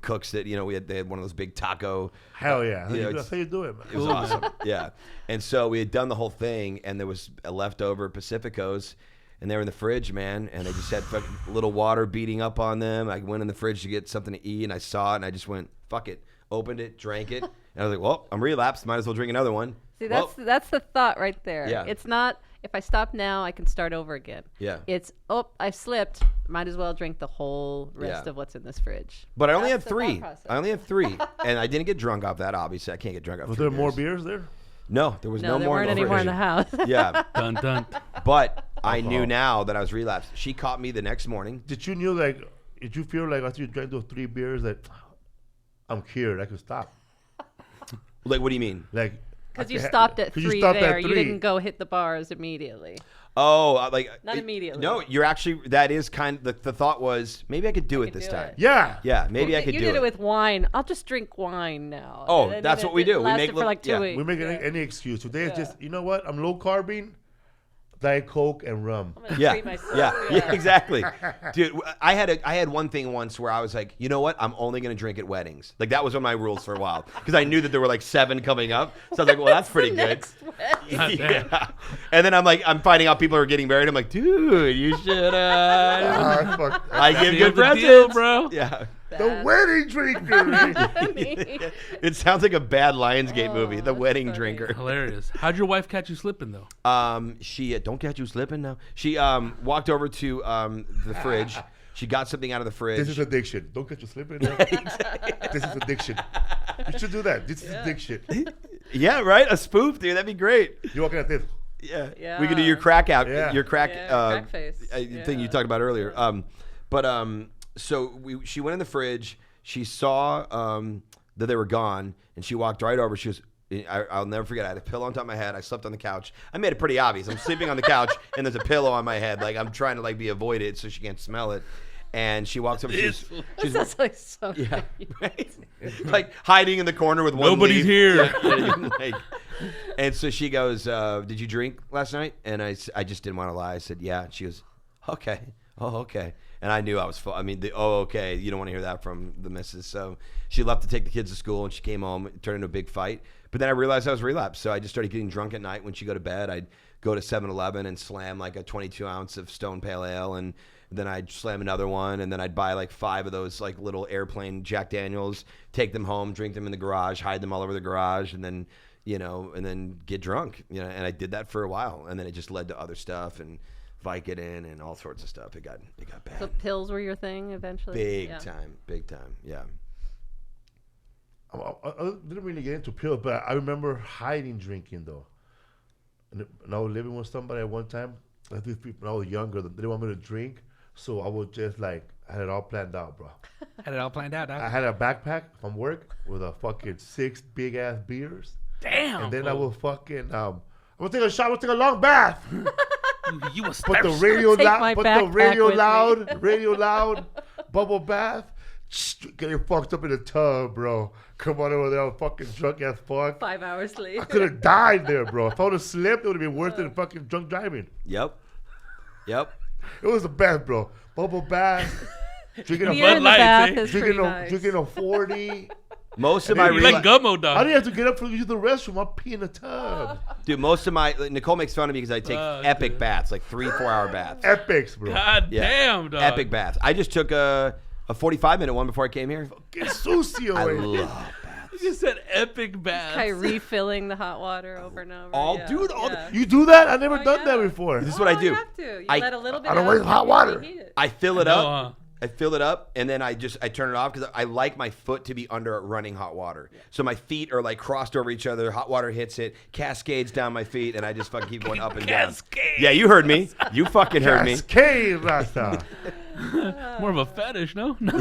cooks that, you know, they had one of those big taco. Hell yeah! You That's how you do it, man. It was awesome. Yeah. And so we had done the whole thing, and there was a leftover Pacificos, and they were in the fridge, man, and they just had fucking little water beating up on them. I went in the fridge to get something to eat, and I saw it, and I just went, fuck it. Opened it, drank it, and I was like, well, I'm relapsed. Might as well drink another one. See, that's the thought right there. Yeah. It's not, if I stop now, I can start over again. Yeah. It's, I slipped. Might as well drink the whole rest of what's in this fridge. But I only had That's the thought 3. process. I only had 3, and I didn't get drunk off that. Obviously, I can't get drunk off. Was 3 there more beers. beers there? No, there was no there more. weren't in the any more in fridge. the house. Yeah, Dun dun. but I knew now that I was relapsed. She caught me the next morning. Did you feel like after you drank those 3 beers that I'm cured, I could stop? Like, what do you mean? Like, Because you stopped at 3 stopped at there. You 3. didn't go hit the bars immediately. Oh, like Not immediately. No, you're actually. That is kind of the thought was maybe I could do it this do time. it. Yeah. Yeah, maybe I could You do did it. it with wine. I'll just drink wine now. Oh, And then that's it- what we it do. We lasted make for little- like 2 yeah. weeks. We make any excuse. Today is just, you know what? I'm low carbing, Diet Coke and rum. I'm gonna Yeah, treat myself. yeah, exactly, dude. I had one thing once where I was like, you know what? I'm only gonna drink at weddings. Like that was one of my rules for a while because I knew that there were like 7 coming up. So I was like, well, that's pretty good. Next wedding. Yeah. And then I'm finding out people are getting married. I'm like, dude, you should. Fuck. I give Seal good the presents, deal, bro. Yeah. The wedding drinker. It sounds like a bad Lionsgate movie, The that's Wedding funny. Drinker. Hilarious. How'd your wife catch you slipping though? She don't catch you slipping now. She walked over to the fridge. She got something out of the fridge. This is addiction. Don't get you slipping. This is addiction. You should do that. This is addiction. Yeah, right. A spoof, dude. That'd be great. You're walking at this. Yeah. We could do your crack out, Yeah. your crack, crack face. thing you talked about earlier. So she went in the fridge. She saw that they were gone, and she walked right over. She was. I'll never forget. I had a pillow on top of my head. I slept on the couch. I made it pretty obvious. I'm sleeping on the couch, and there's a pillow on my head. Like I'm trying to like be avoided so she can't smell it. And she walks up. She's That's like so. yeah, right? Like hiding in the corner with one. Nobody's leaf. here. Yeah, like, and so she goes, "Did you drink last night?" And I just didn't want to lie. I said, "Yeah." She goes, "Okay, oh okay." And I knew I was full. I mean, okay, you don't want to hear that from the missus. So she left to take the kids to school, and she came home. It turned into a big fight. But then I realized I was relapsed, so I just started getting drunk at night. When she go to bed, I'd go to 7-Eleven and slam like a 22 ounce of Stone Pale Ale, and then I'd slam another one, and then I'd buy like 5 of those like little airplane Jack Daniels, take them home, drink them in the garage, hide them all over the garage, and then and then get drunk. And I did that for a while, and then it just led to other stuff and Vicodin and all sorts of stuff. It got bad. So pills were your thing eventually. Big time. Yeah. I didn't really get into pills, but I remember hiding drinking though. And I was living with somebody at one time. I think people when I was younger, they didn't want me to drink, so I would just I had it all planned out, bro. Had it all planned out, dog. I had a backpack from work with a fucking 6 big ass beers. Damn. And then I fool. will fucking I'm gonna take a shot, I'm gonna take a long bath. You was Put the thirsty. radio Take loud, my put the backpack radio with me. loud, bubble bath. Getting fucked up in the tub, bro. Come on over there, I'm fucking drunk as fuck. 5 hours later. I could have died there, bro. If I would have slipped, it would have been worse than fucking drunk driving. Yep. It was the best, bro. Bubble bath, drinking The a air in the Lights, bath eh? is pretty nice. drinking a 40, Most of my You like gummo, How dog. do you have to get up to use the restroom? I'll pee in the tub. Dude, most of my Nicole makes fun of me because I take epic dude. baths, like 3-4 hour baths. Epics, bro. God Yeah. damn, dog. Epic baths. I just took a 45-minute one before I came here. Get sucio. I eh? love baths. You just said epic baths. Try refilling the hot water over and over. Dude, You do that? I never Oh, done that yeah. before. This is what I do. You have to. You I- let a little bit I don't out like hot and water. reheat it. I fill it No, up. I fill it up, and then I turn it off because I like my foot to be under running hot water. So my feet are like crossed over each other. Hot water hits it, cascades down my feet, and I just fucking keep going up and down. Cascade. Yeah, you heard me. You fucking heard me. Cascade, Rasta. More of a fetish, no? No.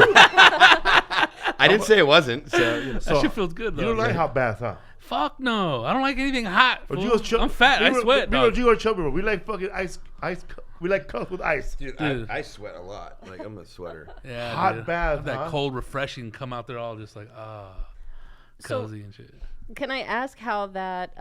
I didn't say it wasn't. So, you know. That shit feels good, though. You don't like hot baths, huh? Fuck no. I don't like anything hot. But fool. you was chub- I'm fat. I sweat, Me dog. and Rodrigo are chubby, bro. We like fucking ice. We like cups with ice. Dude, Dude. I sweat a lot. Like, I'm a sweater. Yeah, Hot dude. bath, That huh? cold, refreshing come out there all just like, So- cozy and shit. Can I ask how that?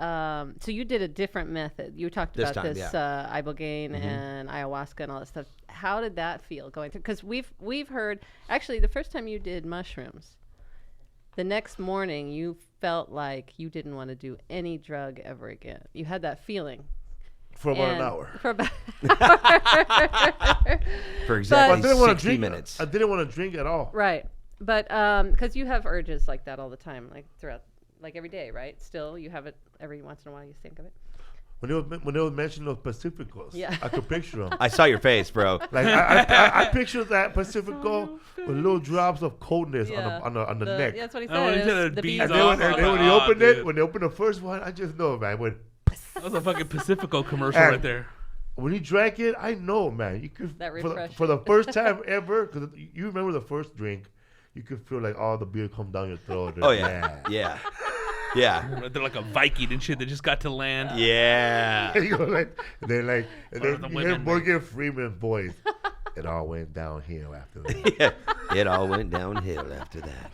So you did a different method. You talked This about time, this yeah. ibogaine and ayahuasca and all that stuff. How did that feel going through? Because we've heard actually the first time you did mushrooms, the next morning you felt like you didn't want to do any drug ever again. You had that feeling. For about an And- hour. For about For I exactly didn't want to 60 drink. minutes. I didn't want to drink at all. right, but because you have urges like that all the time, like throughout, like every day, right? Still, you have it every once in a while. You think of it. When they was mentioning those Pacificos, Yeah. I could picture them. I saw your face, bro. Like I picture that Pacifico with little drops of coldness Yeah. on the neck. Yeah, that's what he Oh, he said. said It's it the beads beads And off. then when Oh, he opened dude. it, when they opened the first one, I just know, man. That was a fucking Pacifico commercial And- right there. When he drank it, I know, man. You could That for refreshing. the first time ever, because you remember the first drink, you could feel like all the beer come down your throat. Oh, yeah. Yeah. Yeah. They're like a Viking and shit that just got to land. Yeah. You know, like they're like, and What are then the you hear women Morgan Freeman's voice. It all went downhill after that. It all went downhill after that.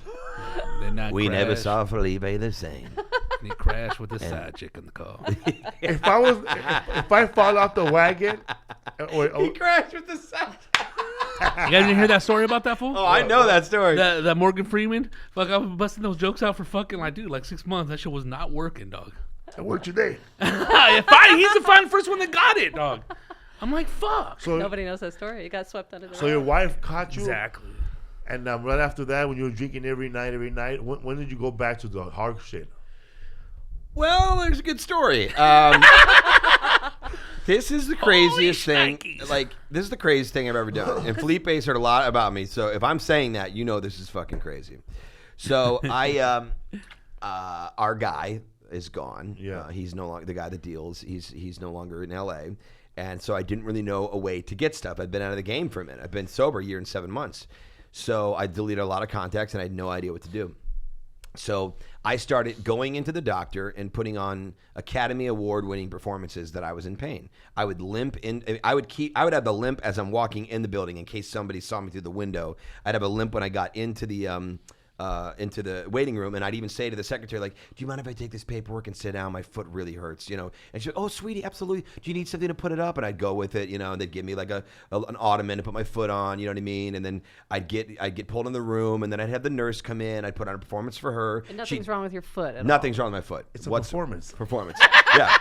Then I We never crashed, saw Felipe the same. and he crashed with his side chick in the car. If I fall off the wagon, or crashed with the side. You guys didn't hear that story about that fool? Oh, I know that story. That Morgan Freeman? Fuck, I was busting those jokes out for fucking like, dude, like 6 months. That shit was not working, dog. I worked today. Fine, he's the fine first one that got it, dog. I'm like, fuck. So, Nobody knows that story. It got swept under the so your rug. wife caught you, Exactly. and right after that, when you were drinking every night, when did you go back to the hard shit? Well, there's a good story. This is the craziest thing. shnikes. Like, this is the craziest thing I've ever done. And Felipe's heard a lot about me, so if I'm saying that, you know this is fucking crazy. So our guy is gone. Yeah. He's no longer the guy that deals. He's no longer in L.A. And so I didn't really know a way to get stuff. I'd been out of the game for a minute. I've been sober a year and 7 months. So I deleted a lot of contacts, and I had no idea what to do. So I started going into the doctor and putting on Academy Award winning performances that I was in pain. I would limp in. I would have the limp as I'm walking in the building in case somebody saw me through the window. I'd have a limp when I got into the waiting room, and I'd even say to the secretary, like, do you mind if I take this paperwork and sit down? My foot really hurts, you know. And she'd, oh, sweetie, absolutely. Do you need something to put it up? And I'd go with it, you know, and they'd give me like an ottoman to put my foot on, you know what I mean? And then I'd get pulled in the room, and then I'd have the nurse come in. I'd put on a performance for her. And nothing's wrong with your foot at Nothing's wrong with my foot. It's a performance. Performance. Yeah.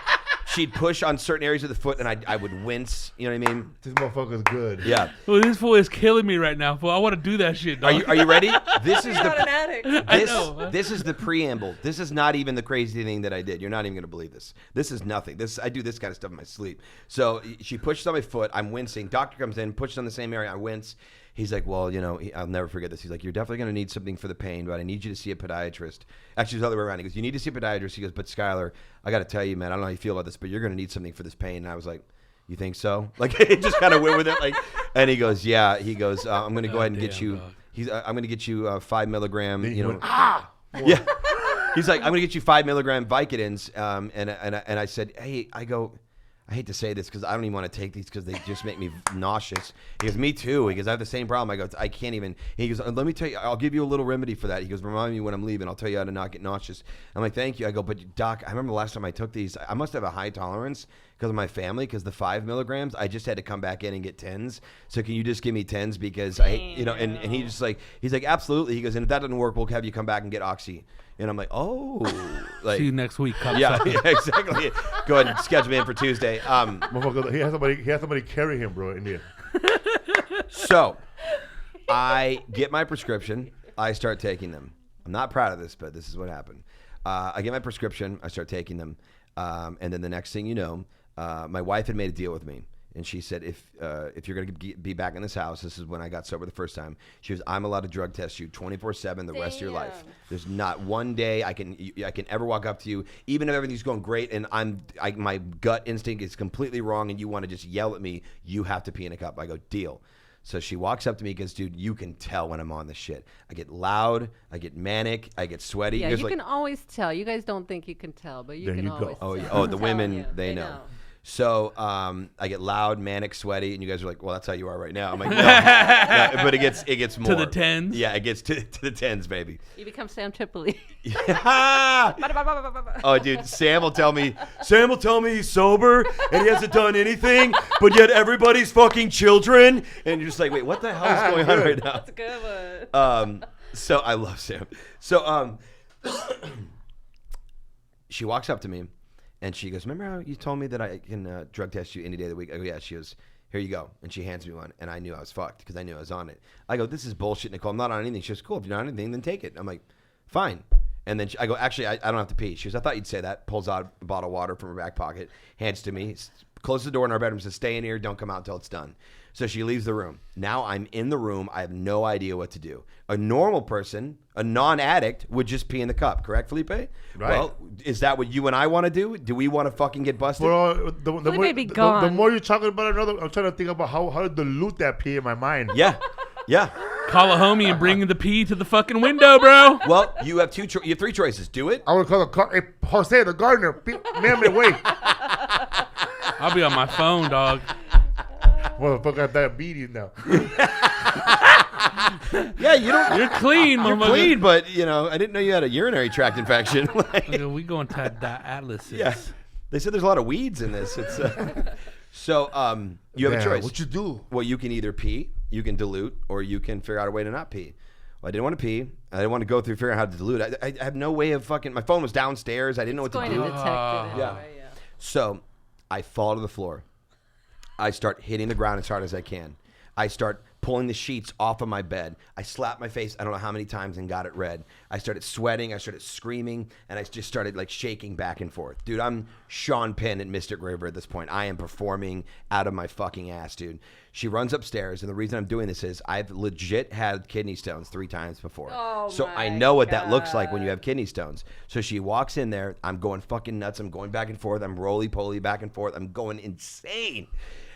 She'd push on certain areas of the foot, and I would wince. You know what I mean? This motherfucker's good. Yeah. Well, this fool is killing me right now, fool. I want to do that shit, dog. Are you ready? This is all. You're not an the addict. I know. this is the preamble. This is not even the crazy thing that I did. You're not even gonna believe this. This is nothing. I do this kind of stuff in my sleep. So she pushes on my foot. I'm wincing. Doctor comes in, pushes on the same area. I wince. He's like, well, you know, I'll never forget this. He's like, you're definitely going to need something for the pain, but I need you to see a podiatrist. Actually, it was the other way around. He goes, you need to see a podiatrist. He goes, but Skyler, I got to tell you, man, I don't know how you feel about this, but you're going to need something for this pain. And I was like, you think so? Like, it just kind of went with it. Like, and he goes, yeah. He goes, I'm going to go ahead and get Damn, you. dog. I'm going to get you 5 milligram. Then You know, went, ah! yeah. He's like, I'm going to get you 5 milligram Vicodins. And I said, hey, I hate to say this because I don't even want to take these because they just make me nauseous. He goes, me too. He goes, I have the same problem. I go, I can't even. He goes, let me tell you, I'll give you a little remedy for that. He goes, remind me when I'm leaving. I'll tell you how to not get nauseous. I'm like, thank you. I go, but doc, I remember the last time I took these, I must have a high tolerance because of my family, because the 5 milligrams, I just had to come back in and get 10s. So can you just give me 10s because and he's like, absolutely. He goes, and if that doesn't work, we'll have you come back and get oxy. And I'm like, oh, like, See you next week. yeah, exactly. Go ahead and schedule me in for Tuesday. Motherfucker, he has somebody carry him, bro, in here. So I get my prescription. I start taking them. I'm not proud of this, but this is what happened. I get my prescription. I start taking them. And then the next thing you know, my wife had made a deal with me. And she said, if you're going to be back in this house, this is when I got sober the first time. She was, I'm allowed to drug test you 24/7 the rest of your life. There's not one day I can ever walk up to you, even if everything's going great and my gut instinct is completely wrong and you want to just yell at me, you have to pee in a cup. I go, deal. So she walks up to me and goes, dude, you can tell when I'm on this shit. I get loud, I get manic, I get sweaty. Yeah, you can always tell. You guys don't think you can tell, but you can always tell. Oh, the women, they know. So I get loud, manic, sweaty, and you guys are like, well, that's how you are right now. I'm like, no, but it gets more. To the 10s? Yeah, it gets to the 10s, baby. You become Sam Tripoli. Oh, dude, Sam will tell me he's sober and he hasn't done anything, but yet everybody's fucking children. And you're just like, wait, what the hell is going on right now? That's a good one. So I love Sam. So she walks up to me. And she goes, remember how you told me that I can drug test you any day of the week? I go, yeah. She goes, here you go. And she hands me one. And I knew I was fucked because I knew I was on it. I go, this is bullshit, Nicole. I'm not on anything. She goes, cool. If you're not on anything, then take it. I'm like, fine. And then I go, actually, I don't have to pee. She goes, I thought you'd say that. Pulls out a bottle of water from her back pocket, hands to me, closes the door in our bedroom, says, stay in here. Don't come out until it's done. So she leaves the room. Now I'm in the room. I have no idea what to do. A normal person, a non-addict, would just pee in the cup. Correct, Felipe? Right. Well, is that what you and I want to do? Do we want to fucking get busted? Bro, the more you're talking about another, I'm trying to think about how to dilute that pee in my mind. Yeah. Call a homie and bring the pee to the fucking window, bro. Well, you have you have 3 choices. Do it. I would call hey, Jose, the gardener. Man me away. I'll be on my phone, dog. Motherfucker got diabetes now. Yeah, you're clean, you're motherfucker. clean, but I didn't know you had a urinary tract infection. We going to atlases. Yeah, they said there's a lot of weeds in this. It's so you have a choice. What you do? Well, you can either pee, you can dilute, or you can figure out a way to not pee. Well, I didn't want to pee. I didn't want to go through figuring out how to dilute. I have no way of fucking. My phone was downstairs. I didn't know what to do. Going to detect it. Yeah. So I fall to the floor. I start hitting the ground as hard as I can. I start pulling the sheets off of my bed. I slapped my face, I don't know how many times, and got it red. I started sweating. I started screaming, and I just started like shaking back and forth. Dude, I'm Sean Penn at Mystic River at this point. I am performing out of my fucking ass, dude. She runs upstairs, and the reason I'm doing this is I've legit had kidney stones 3 times before. So I know what that looks like when you have kidney stones. So she walks in there. I'm going fucking nuts. I'm going back and forth. I'm roly-poly back and forth. I'm going insane.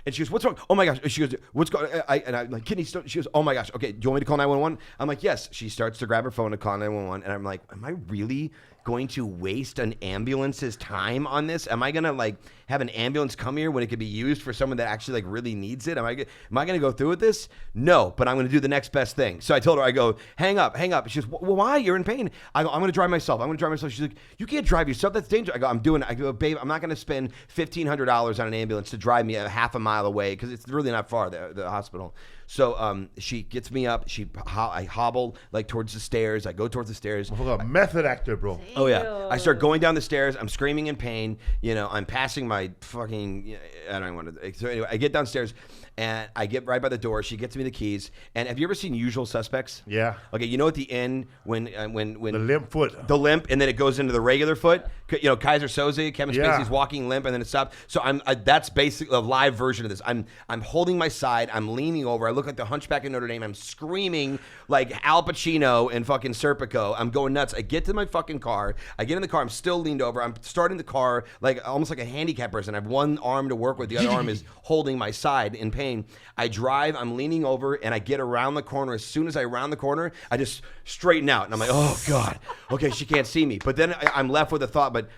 And she goes, what's wrong? Oh, my gosh. She goes, what's going on? I'm like, kidney stone. She goes, oh, my gosh. Okay, do you want me to call 911? I'm like, yes. She starts to grab her phone to call 911. And I'm like, am I really going to waste an ambulance's time on this? Am I going to, like, have an ambulance come here when it could be used for someone that actually, like, really needs it? Am I going to go through with this? No, but I'm going to do the next best thing. So I told her, I go, hang up. She goes, well, why? You're in pain. I go, I'm going to drive myself. She's like, you can't drive yourself. That's dangerous. I go, babe, I'm not going to spend $1,500 on an ambulance to drive me a half a mile away because it's really not far, the hospital. So she gets me up. I hobble like towards the stairs. I go towards the stairs. Method actor, bro. Oh yeah. I start going down the stairs. I'm screaming in pain. I'm passing my fucking. I don't want to. So anyway, I get downstairs and I get right by the door. She gets me the keys. And have you ever seen Usual Suspects? Yeah. Okay, you know at the end when the limp foot, the limp, and then it goes into the regular foot. Kaiser Soze, Kevin Spacey's walking limp, and then it stops. So that's basically a live version of this. I'm holding my side. I'm leaning over. I look like the Hunchback of Notre Dame. I'm screaming like Al Pacino and fucking Serpico. I'm going nuts. I get to my fucking car. I get in the car. I'm still leaned over. I'm starting the car like almost like a handicapped person. I have one arm to work with. The other arm is holding my side in pain. I drive. I'm leaning over, and I get around the corner. As soon as I round the corner, I just straighten out, and I'm like, oh God, okay, she can't see me. But then I'm left with a thought. But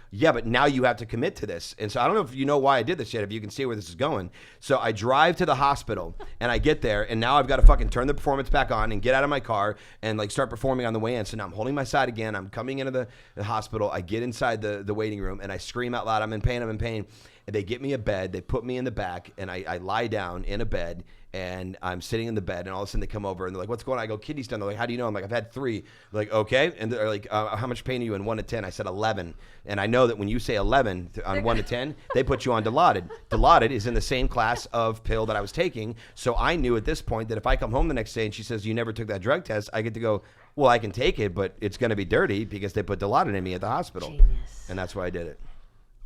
now you have to commit to this. And so I don't know if you know why I did this yet. If you can see where this is going. So I drive to the hospital, and I get there, and now I've got to fucking turn the performance back on and get out of my car and like start performing on the way in. So now I'm holding my side again. I'm coming into the hospital. I get inside the waiting room, and I scream out loud, I'm in pain. and they get me a bed. They put me in the back, and I lie down in a bed, and I'm sitting in the bed, and all of a sudden they come over, and they're like, what's going on? I go, kidney stone. They're like, how do you know? I'm like, I've had 3. They're like, okay. And they're like, how much pain are you in 1 to 10? I said 11. And I know that when you say 11 on 1 to 10, they put you on Dilaudid. Dilaudid is in the same class of pill that I was taking. So I knew at this point that if I come home the next day and she says, you never took that drug test, I get to go, well, I can take it, but it's going to be dirty because they put Dilaudid in me at the hospital. Genius. And that's why I did it.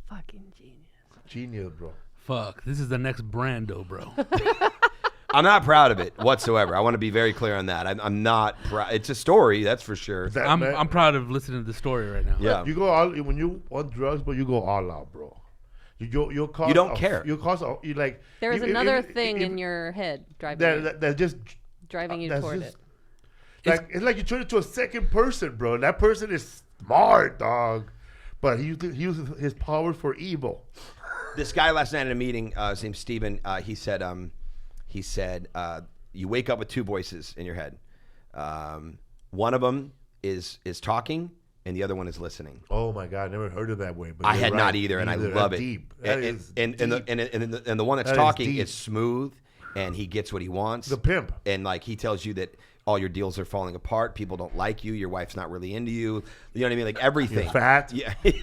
Fucking genius. Genius, bro. Fuck, this is the next Brando, bro. I'm not proud of it whatsoever. I want to be very clear on that. I'm not proud. It's a story, that's for sure. I'm proud of listening to the story right now. Yeah. You go all when you on drugs, but you go all out, bro. You'll cause You don't care. You cause you like. There is if- another if- thing if- in your head driving that just you that's toward just- it. like it's like you turn it to a second person, bro. That person is smart, dog, but he uses his powers for evil. This guy last night in a meeting, his name's Steven, he said, you wake up with 2 voices in your head. One of them is talking, and the other one is listening. Oh my God, I never heard of that way. But I you're had right. not either, and I Neither. love That's it. Deep. That is and deep. the one that's That is talking deep. is smooth, and he gets what he wants. The pimp. And like he tells you that all your deals are falling apart. People don't like you. Your wife's not really into you. You know what I mean? Like everything. You're fat. Yeah. And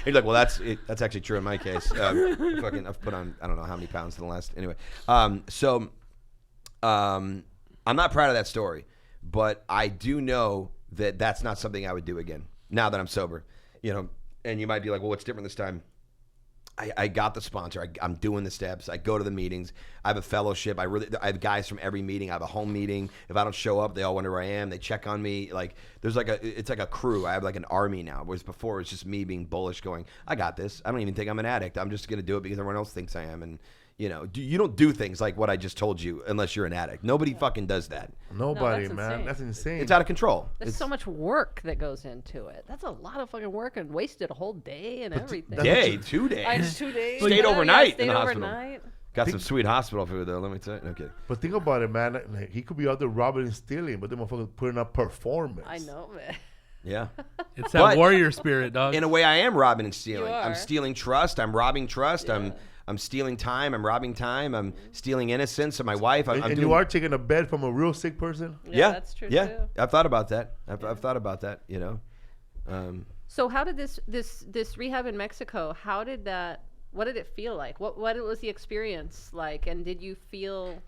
you're like, well, that's actually true in my case. I've put on I don't know how many pounds in the last anyway. I'm not proud of that story, but I do know that that's not something I would do again now that I'm sober. You know, and you might be like, well, what's different this time? I got the sponsor. I'm doing the steps. I go to the meetings. I have a fellowship. I have guys from every meeting. I have a home meeting. If I don't show up, they all wonder where I am. They check on me. Like it's like a crew. I have like an army now. Whereas before it's just me being bullish, going, I got this. I don't even think I'm an addict. I'm just gonna do it because everyone else thinks I am. And you know, you don't do things like what I just told you unless you're an addict. Nobody fucking does that. Nobody, that's man. insane. That's insane. It's out of control. There's so much work that goes into it. That's a lot of fucking work and wasted a whole day and everything. Day, 2 days. 2 days. Stayed Yeah, overnight stayed in the hospital. overnight. Got some sweet hospital food though. Let me tell you. Okay. But think about it, man. Like, he could be out there robbing and stealing, but the motherfucker's putting up performance. I know, man. Yeah. It's that But- warrior spirit, dog. In a way, I am robbing and stealing. You I'm are. stealing trust. I'm robbing trust. Yeah. I'm stealing time. I'm robbing time. I'm stealing innocence of my wife. I'm And doing, you are taking a bed from a real sick person? Yeah, That's true Yeah, too. I've thought about that. I've thought about that. You know. So how did this rehab in Mexico? What did it feel like? What was the experience like? And did you feel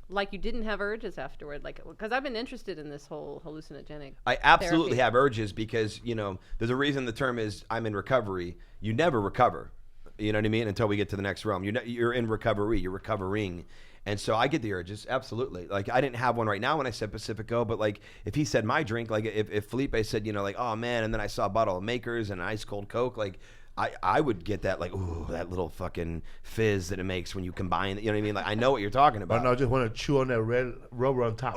like you didn't have urges afterward? Like, because I've been interested in this whole hallucinogenic. I absolutely therapy. have urges because, you know, there's a reason the term is I'm in recovery. You never recover. You know what I mean? Until we get to the next realm. You're in recovery. You're recovering. And so I get the urges. Absolutely. Like, I didn't have one right now when I said Pacifico, but like, if he said my drink, like if Felipe said, you know, like, oh man, and then I saw a bottle of Makers and an ice cold Coke, like, I would get that, like, ooh, that little fucking fizz that it makes when you combine, you know what I mean? Like, I know what you're talking But about. no, I just want to chew on that red rubber on top.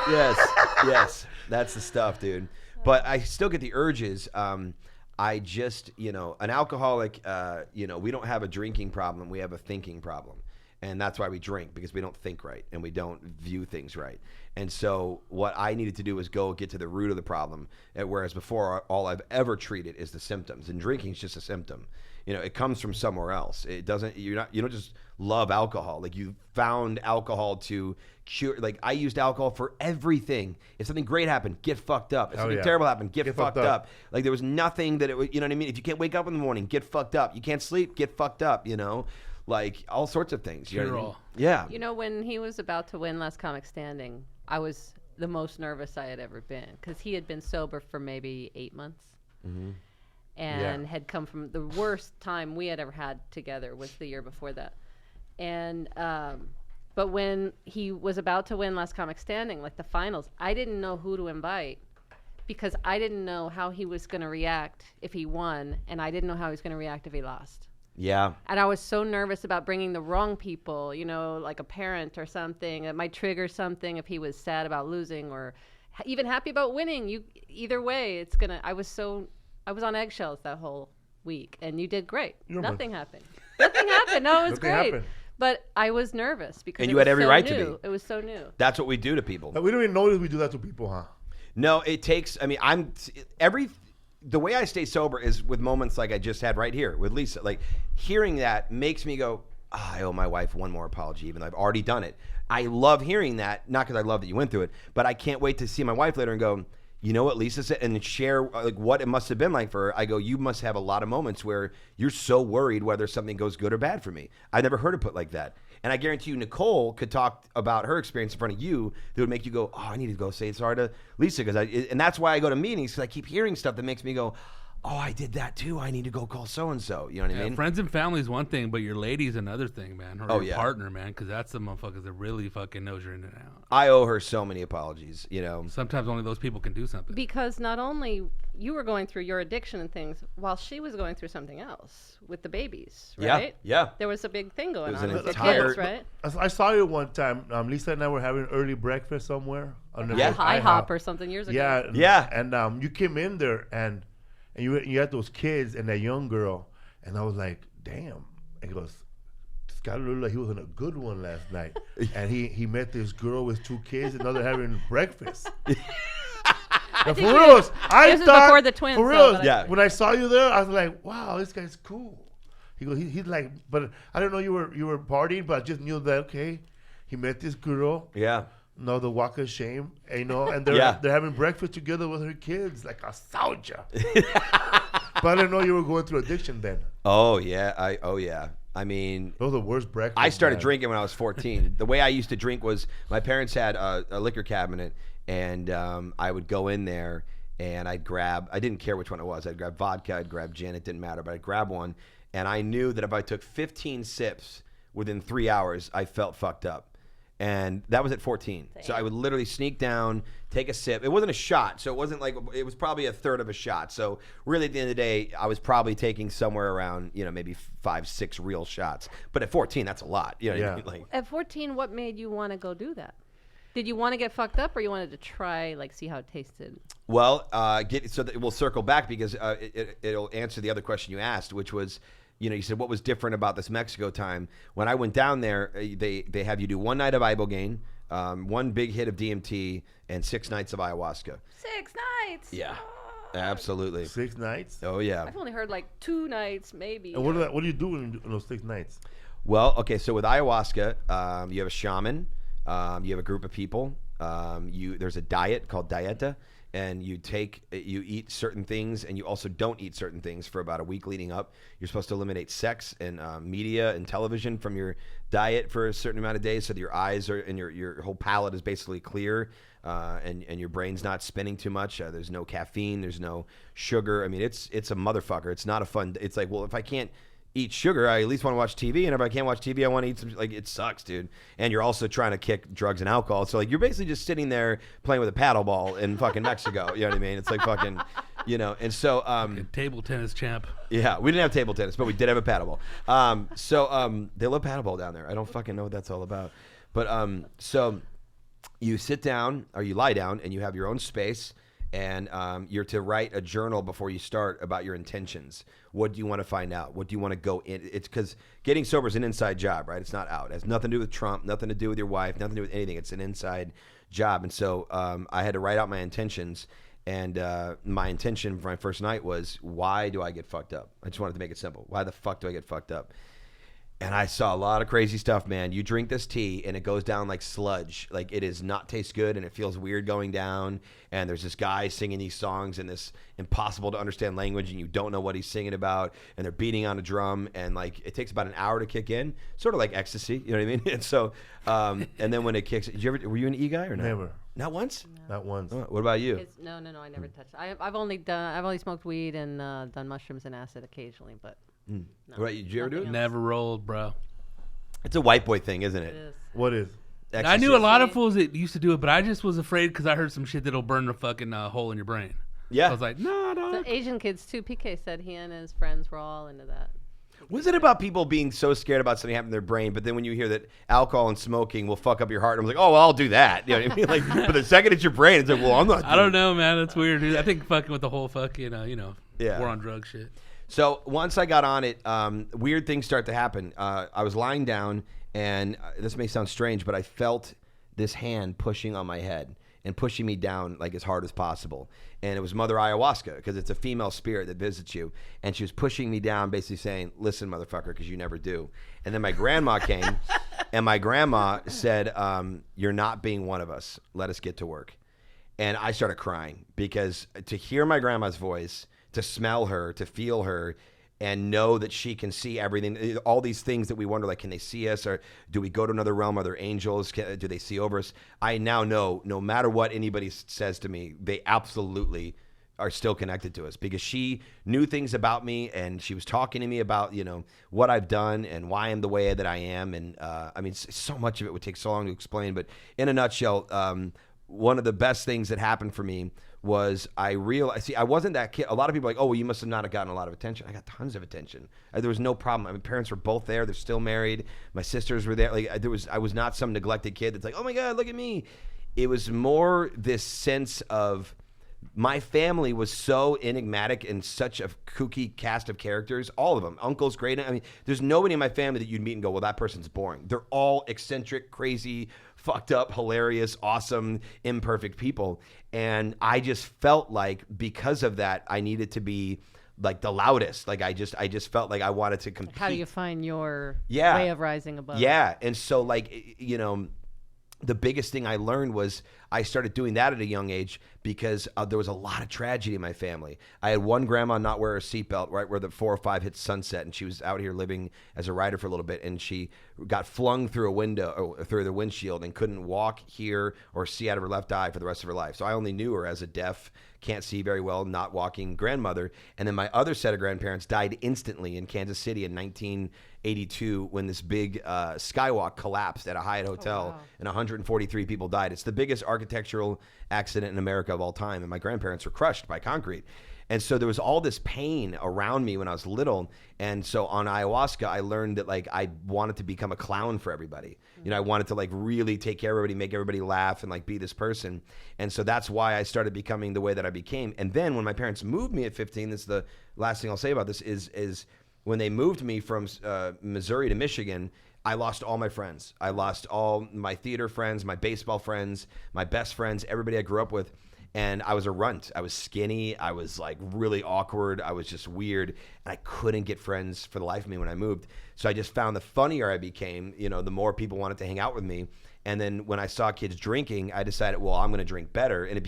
Yes, that's the stuff, dude. But I still get the urges. I just, you know, an alcoholic, you know, we don't have a drinking problem. We have a thinking problem. And that's why we drink, because we don't think right and we don't view things right. And so what I needed to do was get to the root of the problem. Whereas before, all I've ever treated is the symptoms. And drinking is just a symptom. You know, it comes from somewhere else. It doesn't, you don't just love alcohol. Like, you found alcohol to cure. Like, I used alcohol for everything. If something great happened, get fucked up. If something terrible happened, get fucked up. Like, there was nothing that it would, you know what I mean? If you can't wake up in the morning, get fucked up. You can't sleep, get fucked up, you know? Like, all sorts of things. You know what I mean? Yeah. You know, when he was about to win Last Comic Standing, I was the most nervous I had ever been, because he had been sober for maybe 8 months. Mm-hmm. And had come from the worst time we had ever had together was the year before that. And but when he was about to win Last Comic Standing, like the finals, I didn't know who to invite, because I didn't know how he was going to react if he won, and I didn't know how he was going to react if he lost. Yeah. And I was so nervous about bringing the wrong people, you know, like a parent or something. It might trigger something if he was sad about losing or even happy about winning. Either way, it's gonna. I was on eggshells that whole week, and you did great. Nothing happened. Nothing happened. No, it was Nothing great. happened. But I was nervous because And it you was had every so right to new. be. It was so new. That's what we do to people. Like, we don't even notice we do that to people, huh? No, it takes, I mean, the way I stay sober is with moments like I just had right here with Lisa. Like hearing that makes me go, I owe my wife one more apology, even though I've already done it. I love hearing that, not because I love that you went through it, but I can't wait to see my wife later and go, you know what Lisa said, and share like what it must have been like for her. I go, you must have a lot of moments where you're so worried whether something goes good or bad for me. I never heard it put like that. And I guarantee you, Nicole could talk about her experience in front of you that would make you go, oh, I need to go say sorry to Lisa. And that's why I go to meetings, because I keep hearing stuff that makes me go, oh, I did that too. I need to go call so-and-so. You know what I mean? Friends and family is one thing, but your lady's another thing, man. Or your yeah. partner, man, because that's the motherfuckers that really fucking knows you're in and out. I owe her so many apologies, you know. Sometimes only those people can do something. Because not only you were going through your addiction and things, while she was going through something else with the babies, right? Yeah. There was a big thing going It was on an with the entire- kids, right? I saw you one time. Lisa and I were having early breakfast somewhere. On the Like a IHOP or something years ago. Yeah. Yeah. And you came in there and you had those kids and that young girl, and I was like, damn. And he goes, Skyler looked like he was on a good one last night. And he met this girl with 2 kids, and now they're having breakfast. But for reals, I this is thought, before the twins, for though, reals, but Yeah. when I saw you there, I was like, wow, this guy's cool. He goes, he's like, but I don't know you were partying, but I just knew that, okay, he met this girl. Yeah. No, the walk of shame, and they're Yeah. they're having breakfast together with her kids, like a soldier. But I didn't know you were going through addiction then. Oh, yeah. I mean, Those are the worst breakfasts. I started man. drinking when I was 14. The way I used to drink was my parents had a liquor cabinet, and I would go in there and I didn't care which one it was. I'd grab vodka, I'd grab gin, it didn't matter, but I'd grab one. And I knew that if I took 15 sips within 3 hours, I felt fucked up. And that was at 14. So I would literally sneak down, take a sip. It wasn't a shot, so it wasn't like, it was probably a third of a shot. So really at the end of the day, I was probably taking somewhere around, maybe 5-6 real shots. But at 14, that's a lot. You know what I mean? Like, At 14, what made you want to go do that? Did you want to get fucked up, or you wanted to try, see how it tasted? well, we'll circle back because it'll answer the other question you asked, which was, you said what was different about this Mexico time. When I went down there, they have you do 1 night of ibogaine, 1 big hit of DMT, and 6 nights of ayahuasca. 6 nights. Yeah, Oh. Absolutely. 6 nights. Oh yeah. I've only heard 2 nights, maybe. And what do you do in those 6 nights? Well, okay. So with ayahuasca, you have a shaman, you have a group of people. There's a diet called dieta. And you eat certain things, and you also don't eat certain things for about a week leading up. You're supposed to eliminate sex and media and television from your diet for a certain amount of days, so that your eyes are and your whole palate is basically clear, and your brain's not spinning too much. There's no caffeine, there's no sugar. I mean, it's a motherfucker. It's not a fun. It's like, well, if I can't eat sugar, I at least want to watch TV, and if I can't watch TV, I want to eat some. It sucks, dude. And you're also trying to kick drugs and alcohol, so you're basically just sitting there playing with a paddle ball in fucking Mexico. You know what I mean? It's like fucking, and so Table tennis champ. yeah, we didn't have table tennis, but we did have a paddle ball. They love paddle ball down there. I don't fucking know what that's all about, but so you sit down or you lie down and you have your own space. And you're to write a journal before you start about your intentions. What do you want to find out? What do you want to go in? It's because getting sober is an inside job, right? It's not out. It has nothing to do with Trump, nothing to do with your wife, nothing to do with anything. It's an inside job. And so I had to write out my intentions. And my intention for my first night was, why do I get fucked up? I just wanted to make it simple. Why the fuck do I get fucked up? And I saw a lot of crazy stuff, man. You drink this tea and it goes down like sludge. Like, it does not taste good and it feels weird going down. And there's this guy singing these songs in this impossible to understand language, and you don't know what he's singing about. And they're beating on a drum, and it takes about an hour to kick in, sort of like ecstasy. You know what I mean? And so, and then when it kicks, were you an E guy or not? Never. Not once? Not once. Oh, what about you? No, I never touched. I've only smoked weed and done mushrooms and acid occasionally, but. No, What about you? Did you ever do it? nothing else. Never rolled, bro. It's a white boy thing, isn't It it? is. What is? I Ecstasy. knew a lot of fools that used to do it, but I just was afraid because I heard some shit that'll burn the fucking hole in your brain. Yeah. I was like, nah, The dog. Asian kids too. PK said he and his friends were all into that. Was it about people being so scared about something happening in their brain, but then when you hear that alcohol and smoking will fuck up your heart, I'm like, oh, well, I'll do that. You know what I mean? But the second it's your brain, it's like, well, I'm not. I don't know, man. That's weird, dude. I think fucking with the whole fucking, Yeah. war on drugs shit. So once I got on it, weird things start to happen. I was lying down, and this may sound strange, but I felt this hand pushing on my head. and pushing me down like as hard as possible. And it was Mother Ayahuasca, because it's a female spirit that visits you. And she was pushing me down, basically saying, listen, motherfucker, because you never do. And then my grandma came, and my grandma said, you're not being one of us. Let us get to work. And I started crying, because to hear my grandma's voice, to smell her, to feel her, and know that she can see everything, all these things that we wonder, like, can they see us, or do we go to another realm? Are there angels? Do they see over us? I now know, no matter what anybody says to me, they absolutely are still connected to us, because she knew things about me, and she was talking to me about, what I've done and why I'm the way that I am. And I mean, so much of it would take so long to explain, but in a nutshell, one of the best things that happened for me was I realized, I wasn't that kid. A lot of people are like, oh, well, you must have not have gotten a lot of attention. I got tons of attention. There was no problem. My parents were both there. They're still married. My sisters were there. Like, I was not some neglected kid that's like, oh my God, look at me. It was more this sense of, my family was so enigmatic and such a kooky cast of characters. All of them, uncles, great. I mean, there's nobody in my family that you'd meet and go, well, that person's boring. They're all eccentric, crazy, fucked up, hilarious, awesome, imperfect people. And I just felt like, because of that, I needed to be like the loudest. Like I just felt like I wanted to compete. How do you find your way of rising above? Yeah. And so, like, the biggest thing I learned was I started doing that at a young age, because there was a lot of tragedy in my family. I had one grandma not wear a seatbelt right where the 405 hit Sunset, and she was out here living as a writer for a little bit, and she got flung through a window, or through the windshield, and couldn't walk, hear, or see out of her left eye for the rest of her life. So I only knew her as a deaf, can't see very well, not walking grandmother. And then my other set of grandparents died instantly in Kansas City in 1982 when this big skywalk collapsed at a Hyatt hotel. Wow. And 143 people died. It's the biggest architectural accident in America of all time, and my grandparents were crushed by concrete. And so there was all this pain around me when I was little. And so on ayahuasca, I learned that, like, I wanted to become a clown for everybody. I wanted to, like, really take care of everybody, make everybody laugh, and, like, be this person. And so that's why I started becoming the way that I became. And then when my parents moved me at 15, this is the last thing I'll say about this, is when they moved me from Missouri to Michigan, I lost all my friends. I lost all my theater friends, my baseball friends, my best friends, everybody I grew up with. And I was a runt. I was skinny. I was, like, really awkward. I was just weird. And I couldn't get friends for the life of me when I moved. So I just found the funnier I became, the more people wanted to hang out with me. And then when I saw kids drinking, I decided, well, I'm going to drink better. And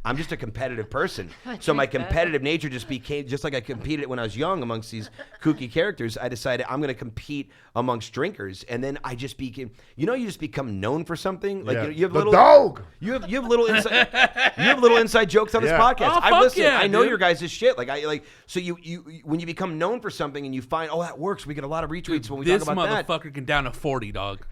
I'm just a competitive person. So my competitive nature just became, just like I competed when I was young amongst these kooky characters, I decided I'm going to compete amongst drinkers. And then I just became, you just become known for something. Like, you have the little dog. You have little inside, inside jokes on this podcast. Oh, I listen. yeah, I know dude. your guys' shit. So you when you become known for something and you find, oh, that works. We get a lot of retweets when we talk about that. This motherfucker can down to 40, dog.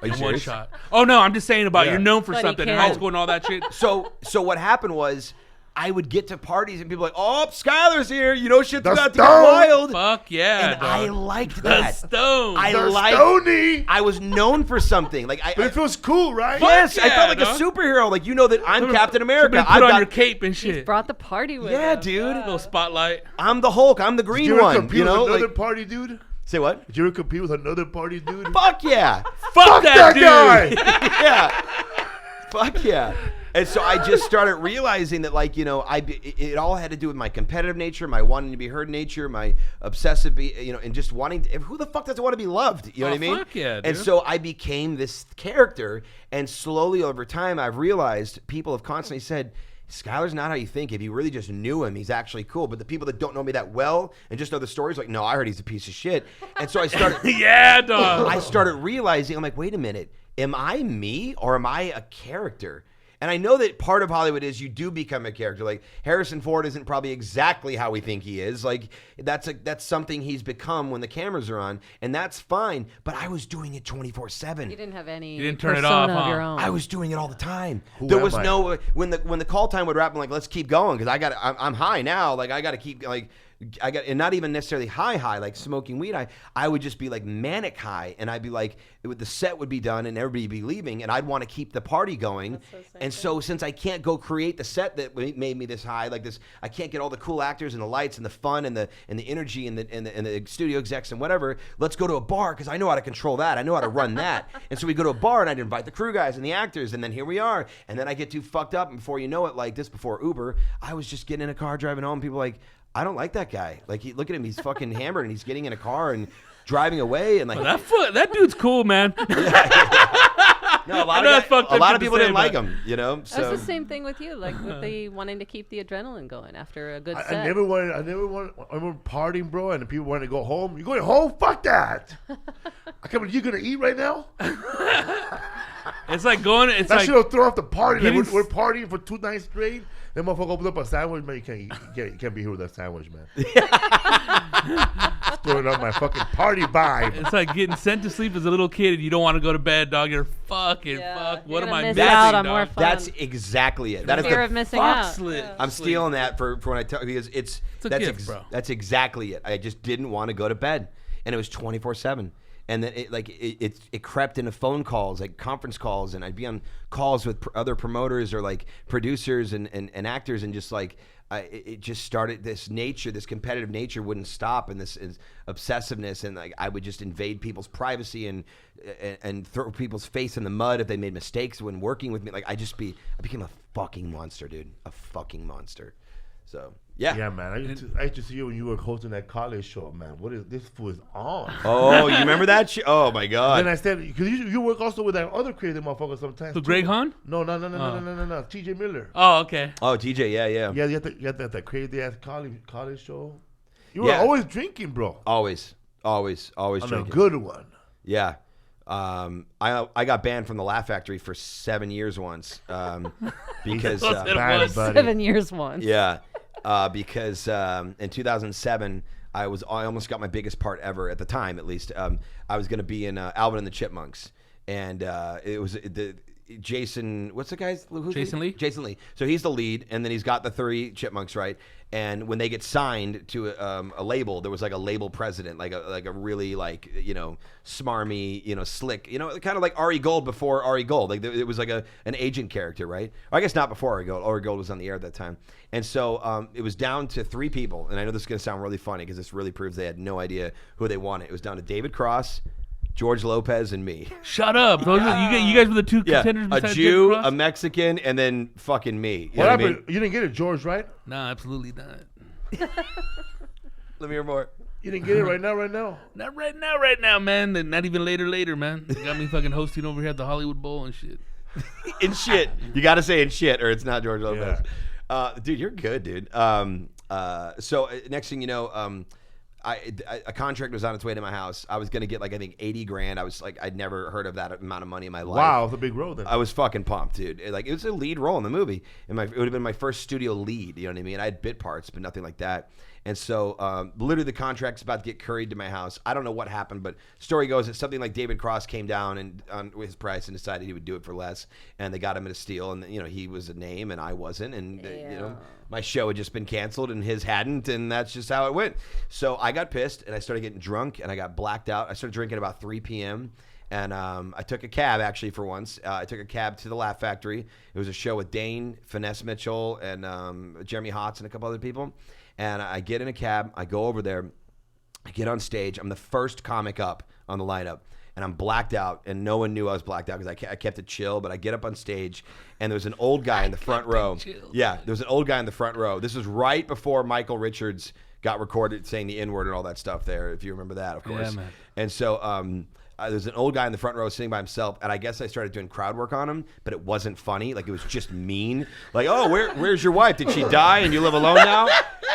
Are you One serious? shot. Oh no, I'm just saying about you're known for But he something in can't. high school and all that shit. So what happened was, I would get to parties and people were like, oh, Skyler's here. Shit's The about to get Stone. wild. Fuck yeah, And I dog. liked The that. Stone. Stoney. I was known for something. Like But it feels cool, right? yes, I yeah, felt like dog. a superhero. Like, that I'm Captain America. Somebody put on your cape and shit. Brought the party with Yeah, him. dude. Little spotlight. I'm the Hulk. I'm the Did green you ever one. compete with another Like, party dude? say what? Did you ever compete with another party dude? Fuck yeah. Fuck that dude. guy. Yeah. Fuck yeah. And so I just started realizing that, like, it all had to do with my competitive nature, my wanting to be heard nature, my obsessive, and just wanting to, who the fuck doesn't want to be loved? You know what I mean? Fuck yeah, dude. And so I became this character, and slowly over time, I've realized people have constantly said, Skyler's not how you think. If you really just knew him, he's actually cool. But the people that don't know me that well and just know the stories, like, no, I heard he's a piece of shit. And so I started, Yeah, dog. I started realizing, I'm like, wait a minute, am I me or am I a character? And I know that part of Hollywood is you do become a character. Like, Harrison Ford isn't probably exactly how we think he is. Like, that's something he's become when the cameras are on, and that's fine. But I was doing it 24/7. You didn't have any You didn't turn it persona off, of huh? your own. I was doing it all the time. Who There am was I? no when the call time would wrap. I'm like, let's keep going because I'm high now. Like, I got to keep like. and not even necessarily high, like smoking weed. I would just be like manic high, and I'd be like, the set would be done, and everybody would be leaving, and I'd want to keep the party going. And so since I can't go create the set that made me this high, like this, I can't get all the cool actors and the lights and the fun and the energy and the studio execs and whatever. Let's go to a bar because I know how to control that. I know how to run that. And so we go to a bar, and I'd invite the crew guys and the actors, and then here we are. And then I get too fucked up, and before you know it, like this, before Uber, I was just getting in a car driving home. People like, I don't like that guy. Like, look at him. He's fucking hammered, and he's getting in a car and driving away. And like that dude's cool, man. No, a lot of people didn't like him, you know. So that's the same thing with you, like with the wanting to keep the adrenaline going after a good set. I never wanted. I remember partying, bro, and the people wanted to go home. You going home? Fuck that. I come. You gonna eat right now? It's like going. It's that like shit'll throw off the party. Like we're partying for 2 nights straight. Then motherfucker opens up a sandwich, man. You can't be here with that sandwich, man. Throwing up my fucking party vibe. It's like getting sent to sleep as a little kid and you don't want to go to bed, dog. You're fucking fuck. What am I missing, out dog? That's exactly it. That is fear the of missing out. Slit. Yeah. I'm stealing that for when I tell, because that's gift, bro. That's exactly it. I just didn't want to go to bed, and it was 24/7. And then it crept into phone calls, like conference calls, and I'd be on calls with other promoters or like producers and actors, and just like it just started, this competitive nature wouldn't stop, and this obsessiveness, and like I would just invade people's privacy and throw people's face in the mud if they made mistakes when working with me. Like I became a fucking monster, dude, a fucking monster. So yeah, man. I used to see you when you were hosting that college show, man. What is this fool is on? Oh, you remember that shit? Oh my god. Then I said, because you work also with that other creative motherfucker sometimes. So Greg Hahn? No. TJ Miller. Oh, okay. Oh, TJ, yeah. Yeah, you had that crazy ass college show. You were always drinking, bro. Always On drinking. a good one. Yeah. I got banned from the Laugh Factory for 7 years once because Bad, buddy. 7 years once. yeah, because in 2007 I almost got my biggest part ever at the time, at least. I was going to be in Alvin and the Chipmunks, and it was Jason. What's the guy's? Jason Lee. Jason Lee. So he's the lead, and then he's got the 3 chipmunks, right? And when they get signed to a label, there was like a label president, like a really smarmy, slick, kind of like Ari Gold before Ari Gold. Like it was like an agent character, right? Or I guess not before Ari Gold. Ari Gold was on the air at that time. And so it was down to 3 people. And I know this is going to sound really funny because this really proves they had no idea who they wanted. It was down to David Cross, George Lopez, and me. Shut up. Those you guys were the 2 contenders a besides Jew, David Cross? a Mexican, and then fucking me. You What know happened? I mean? You didn't get it, George, right? No, absolutely not. Let me hear more. You didn't get it right now. Not right now, man. Not even later, man. They got me fucking hosting over here at the Hollywood Bowl and shit. In shit. You got to say in shit, or it's not George Lopez. Dude, you're good, dude. So next thing you know, a contract was on its way to my house. I was gonna get like I think $80,000. I was like, I'd never heard of that amount of money in my life. Wow, it's a big role then. I was fucking pumped, dude. Like it was a lead role in the movie, and it would have been my first studio lead. You know what I mean? I had bit parts, but nothing like that. And so, literally, the contract's about to get curried to my house. I don't know what happened, but story goes that something like David Cross came down and on his price and decided he would do it for less, and they got him in a steal. And he was a name and I wasn't, and my show had just been canceled and his hadn't, and that's just how it went. So I got pissed and I started getting drunk and I got blacked out. I started drinking about 3 p.m. And I took a cab, actually, for once. I took a cab to the Laugh Factory. It was a show with Dane, Finesse Mitchell, and Jeremy Hotz and a couple other people. And I get in a cab. I go over there. I get on stage. I'm the first comic up on the lineup. And I'm blacked out. And no one knew I was blacked out because I kept it chill. But I get up on stage. And there's an old guy in the front row. Yeah, there was an old guy in the front row. This was right before Michael Richards got recorded saying the N-word and all that stuff there, if you remember that, of course. Yeah, man. And so there's an old guy in the front row sitting by himself, and I guess I started doing crowd work on him, but it wasn't funny. Like, it was just mean. Like, oh, where's your wife? Did she die and you live alone now?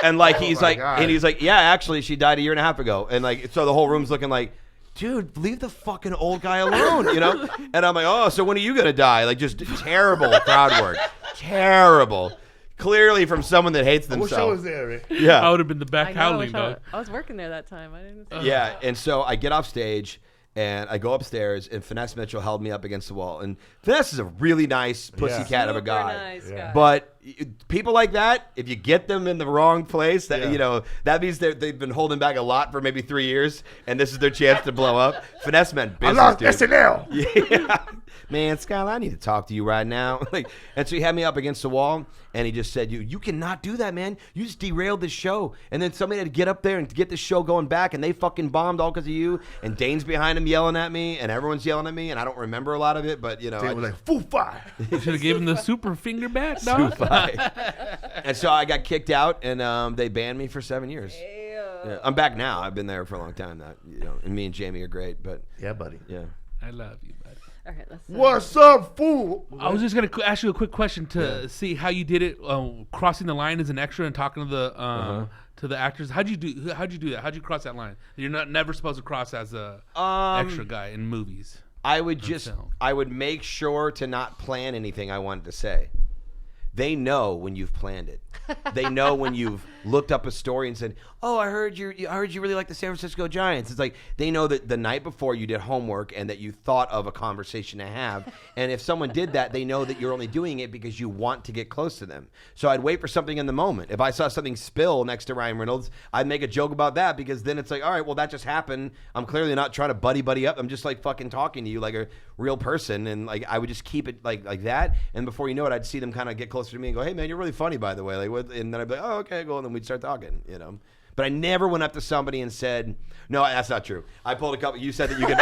And like he's like, yeah, actually, she died 1.5 years ago. And like, so the whole room's looking like, dude, leave the fucking old guy alone, And I'm like, oh, so when are you gonna die? Like, just terrible crowd work, terrible. Clearly from someone that hates themselves. I wish I was there, Rick. Yeah, I would have been the back howling, dog. I was working there that time. I didn't. Yeah, and so I get off stage. And I go upstairs, and Finesse Mitchell held me up against the wall. And Finesse is a really nice pussycat of a guy. Nice guy. But people like that, if you get them in the wrong place, that that means they've been holding back a lot for maybe 3 years, and this is their chance to blow up. Finesse men, business, I love dude. SNL. Yeah. Man, Skyler, I need to talk to you right now. And so he had me up against the wall, and he just said, you cannot do that, man. You just derailed this show. And then somebody had to get up there and get this show going back, and they fucking bombed all because of you. And Dane's behind him yelling at me, and everyone's yelling at me, and I don't remember a lot of it, but, They were like, Foo-fi. You should have given him the super finger back, dog. And so I got kicked out, and they banned me for 7 years. Yeah, I'm back now. I've been there for a long time. And me and Jamie are great, but Yeah, buddy. yeah. I love you, buddy. All right, let's. What's up, fool? I was just gonna ask you a quick question to see how you did it, crossing the line as an extra and talking to the actors. How'd you do that? How'd you cross that line? You're never supposed to cross as a extra guy in movies. I would make sure to not plan anything I wanted to say. They know when you've planned it. They know when you've looked up a story and said, "Oh, I heard you really like the San Francisco Giants." It's like they know that the night before you did homework and that you thought of a conversation to have. And if someone did that, they know that you're only doing it because you want to get close to them. So I'd wait for something in the moment. If I saw something spill next to Ryan Reynolds, I'd make a joke about that because then it's like, all right, well, that just happened. I'm clearly not trying to buddy up. I'm just like fucking talking to you like a real person. And like I would just keep it like that. And before you know it, I'd see them kind of get closer to me and go, "Hey, man, you're really funny, by the way." Like, what? And then I'd be like, "Oh, okay, cool." And then we'd start talking, But I never went up to somebody and said, "No, that's not true." I pulled a couple. You said that you could.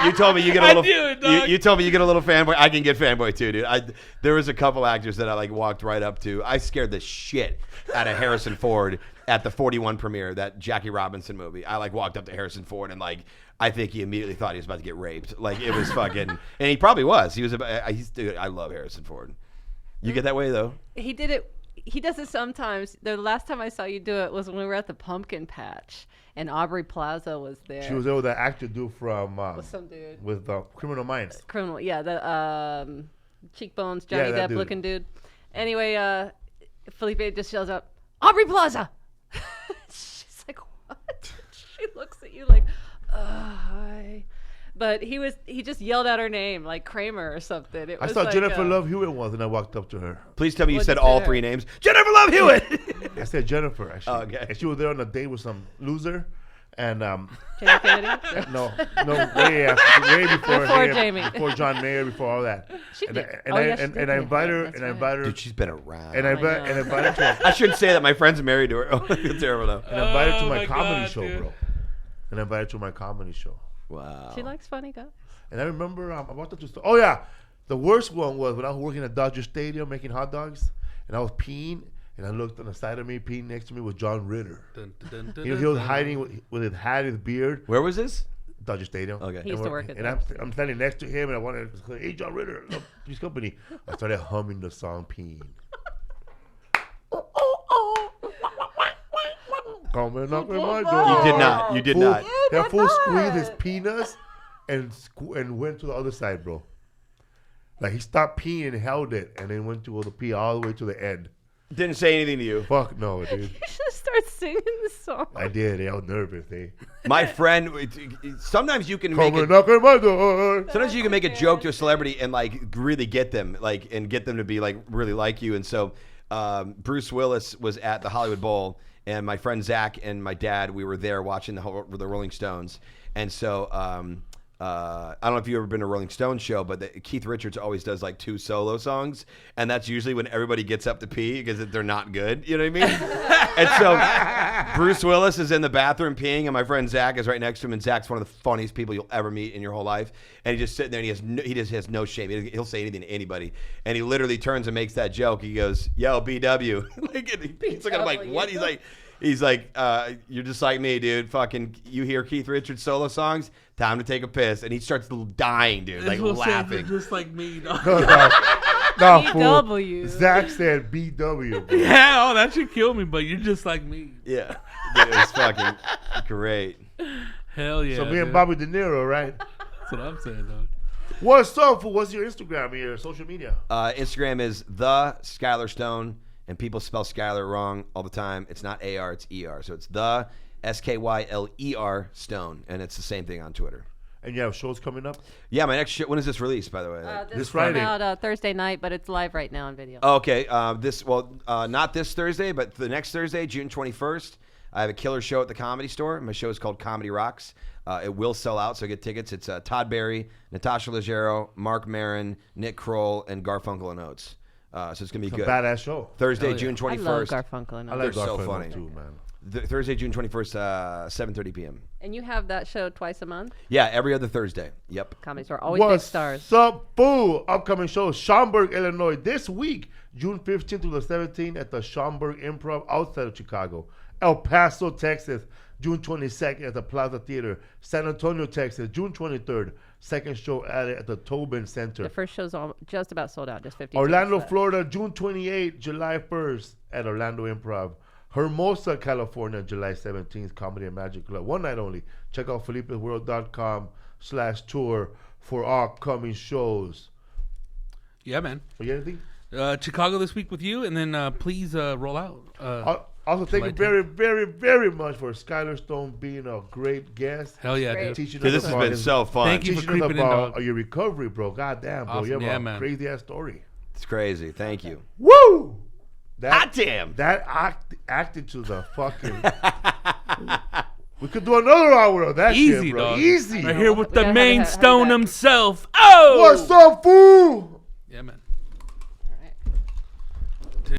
you told me you get a little. You told me you get a little fanboy. I can get fanboy too, dude. There was a couple actors that I like walked right up to. I scared the shit out of Harrison Ford at the 41 premiere, that Jackie Robinson movie. I like walked up to Harrison Ford and like I think he immediately thought he was about to get raped. Like it was fucking, and he probably was. He was. Dude, I love Harrison Ford. You get that way though. He did it. He does it sometimes. The last time I saw you do it was when we were at the pumpkin patch, and Aubrey Plaza was there. She was there with that actor dude from with some dude with Criminal Minds. Criminal, yeah, the cheekbones, Johnny Depp looking dude. Anyway, Felipe just yells out, "Aubrey Plaza!" She's like, "What?" She looks at you like, "Hi." But he just yelled out her name like Kramer or something. I saw Jennifer Love Hewitt once, and I walked up to her. Please tell me you said all three names. Jennifer Love Hewitt. I said Jennifer, actually. Oh, okay. And she was there on a date with some loser, and Jamie Kennedy? no, way before Jamie, before John Mayer, before all that. She did. I invited her, and I invited her. Dude, she's been around. And I invited her. I shouldn't say that. My friend's married to her. Oh, it's terrible though. And I invited her to my my comedy God, show, dude. bro. And I invited her to my comedy show. Wow. She likes funny guys. And I remember I walked up to. Oh yeah, the worst one was when I was working at Dodger Stadium making hot dogs, and I was peeing, and I looked on the side of me, peeing next to me was John Ritter. He was hiding with his hat, his beard. Where was this? Dodger Stadium. Okay. He used to work at and I'm standing next to him, and I wanted to say, "Hey, John Ritter, love his company." I started humming the song, peeing. Come and knock on my door. You did not. You did not. That fool squeezed his penis and went to the other side, bro. Like he stopped peeing and held it, and then went to go to pee all the way to the end. Didn't say anything to you. Fuck no, dude. You should start singing the song. I did. I was nervous. My friend, sometimes you can Come make and knock on my door. Sometimes you can make a joke to a celebrity and like really get them, like, and get them to be like really like you. And so Bruce Willis was at the Hollywood Bowl, and my friend Zach and my dad, we were there watching the Rolling Stones. And so I don't know if you've ever been to a Rolling Stones show, but Keith Richards always does like 2 solo songs, and that's usually when everybody gets up to pee because they're not good. You know what I mean? And so Bruce Willis is in the bathroom peeing, and my friend Zach is right next to him, and Zach's one of the funniest people you'll ever meet in your whole life. And he's just sitting there, and he just has no shame. He'll say anything to anybody, and he literally turns and makes that joke. He goes, "Yo, BW." Like, he's looking at him like, "What?" He's like, "You're just like me, dude. Fucking, you hear Keith Richards solo songs? Time to take a piss." And he starts dying, dude, like laughing. Just like me, dog. No, BW. fool. Zach said BW. Bro. Yeah, that should kill me, but you're just like me. Yeah, dude, it was fucking great. Hell yeah. So me and dude. Bobby De Niro, right? That's what I'm saying, dog. What's up, fool? What's your Instagram, your social media? Instagram is the Skyler Stone, and people spell Skyler wrong all the time. It's not AR, it's ER. So it's the SKYLER Stone, and it's the same thing on Twitter. And you have shows coming up? Yeah, my next show. When is this released, by the way? This came Friday. out Thursday night, but it's live right now on video. Oh, okay. Not this Thursday, but the next Thursday, June 21st. I have a killer show at the Comedy Store. My show is called Comedy Rocks. It will sell out, so get tickets. It's Todd Barry, Natasha Leggero, Mark Maron, Nick Kroll, and Garfunkel and Oates. So it's going to be good. Badass show. Thursday, Hell yeah. June 21st. I love Garfunkel and I Oates. like They're so Garfunkel funny. too, man. Thursday, June 21st, 7:30 p.m. And you have that show twice a month? Yeah, every other Thursday. Yep. Comedy Store. Always big stars. What's up, fool? Upcoming show, Schaumburg, Illinois. This week, June 15th to the 17th at the Schaumburg Improv outside of Chicago. El Paso, Texas, June 22nd at the Plaza Theater. San Antonio, Texas, June 23rd. Second show at the Tobin Center. The first show's just about sold out. Just 50. Orlando, Florida, June 28th, July 1st at Orlando Improv. Hermosa, California, July 17th, Comedy and Magic Club. One night only. Check out FelipeWorld.com/tour for upcoming shows. Yeah, man. You got anything? Chicago this week with you, and then please roll out. Also, thank you very, very, very much for Skyler Stone being a great guest. Hell yeah, Great. dude. Teaching Dude, us this has about been his- so fun. Thank you for teaching us creeping in, about dog. your recovery, bro. God damn, bro. Awesome. You have Yeah, a man. crazy ass story. It's crazy. Thank you. Woo! Hot damn. That acted to the fucking. We could do another hour of that Easy, shit, bro. dog. Easy. Right here with We the gotta main have you stone back. himself. Oh! What's up, fool?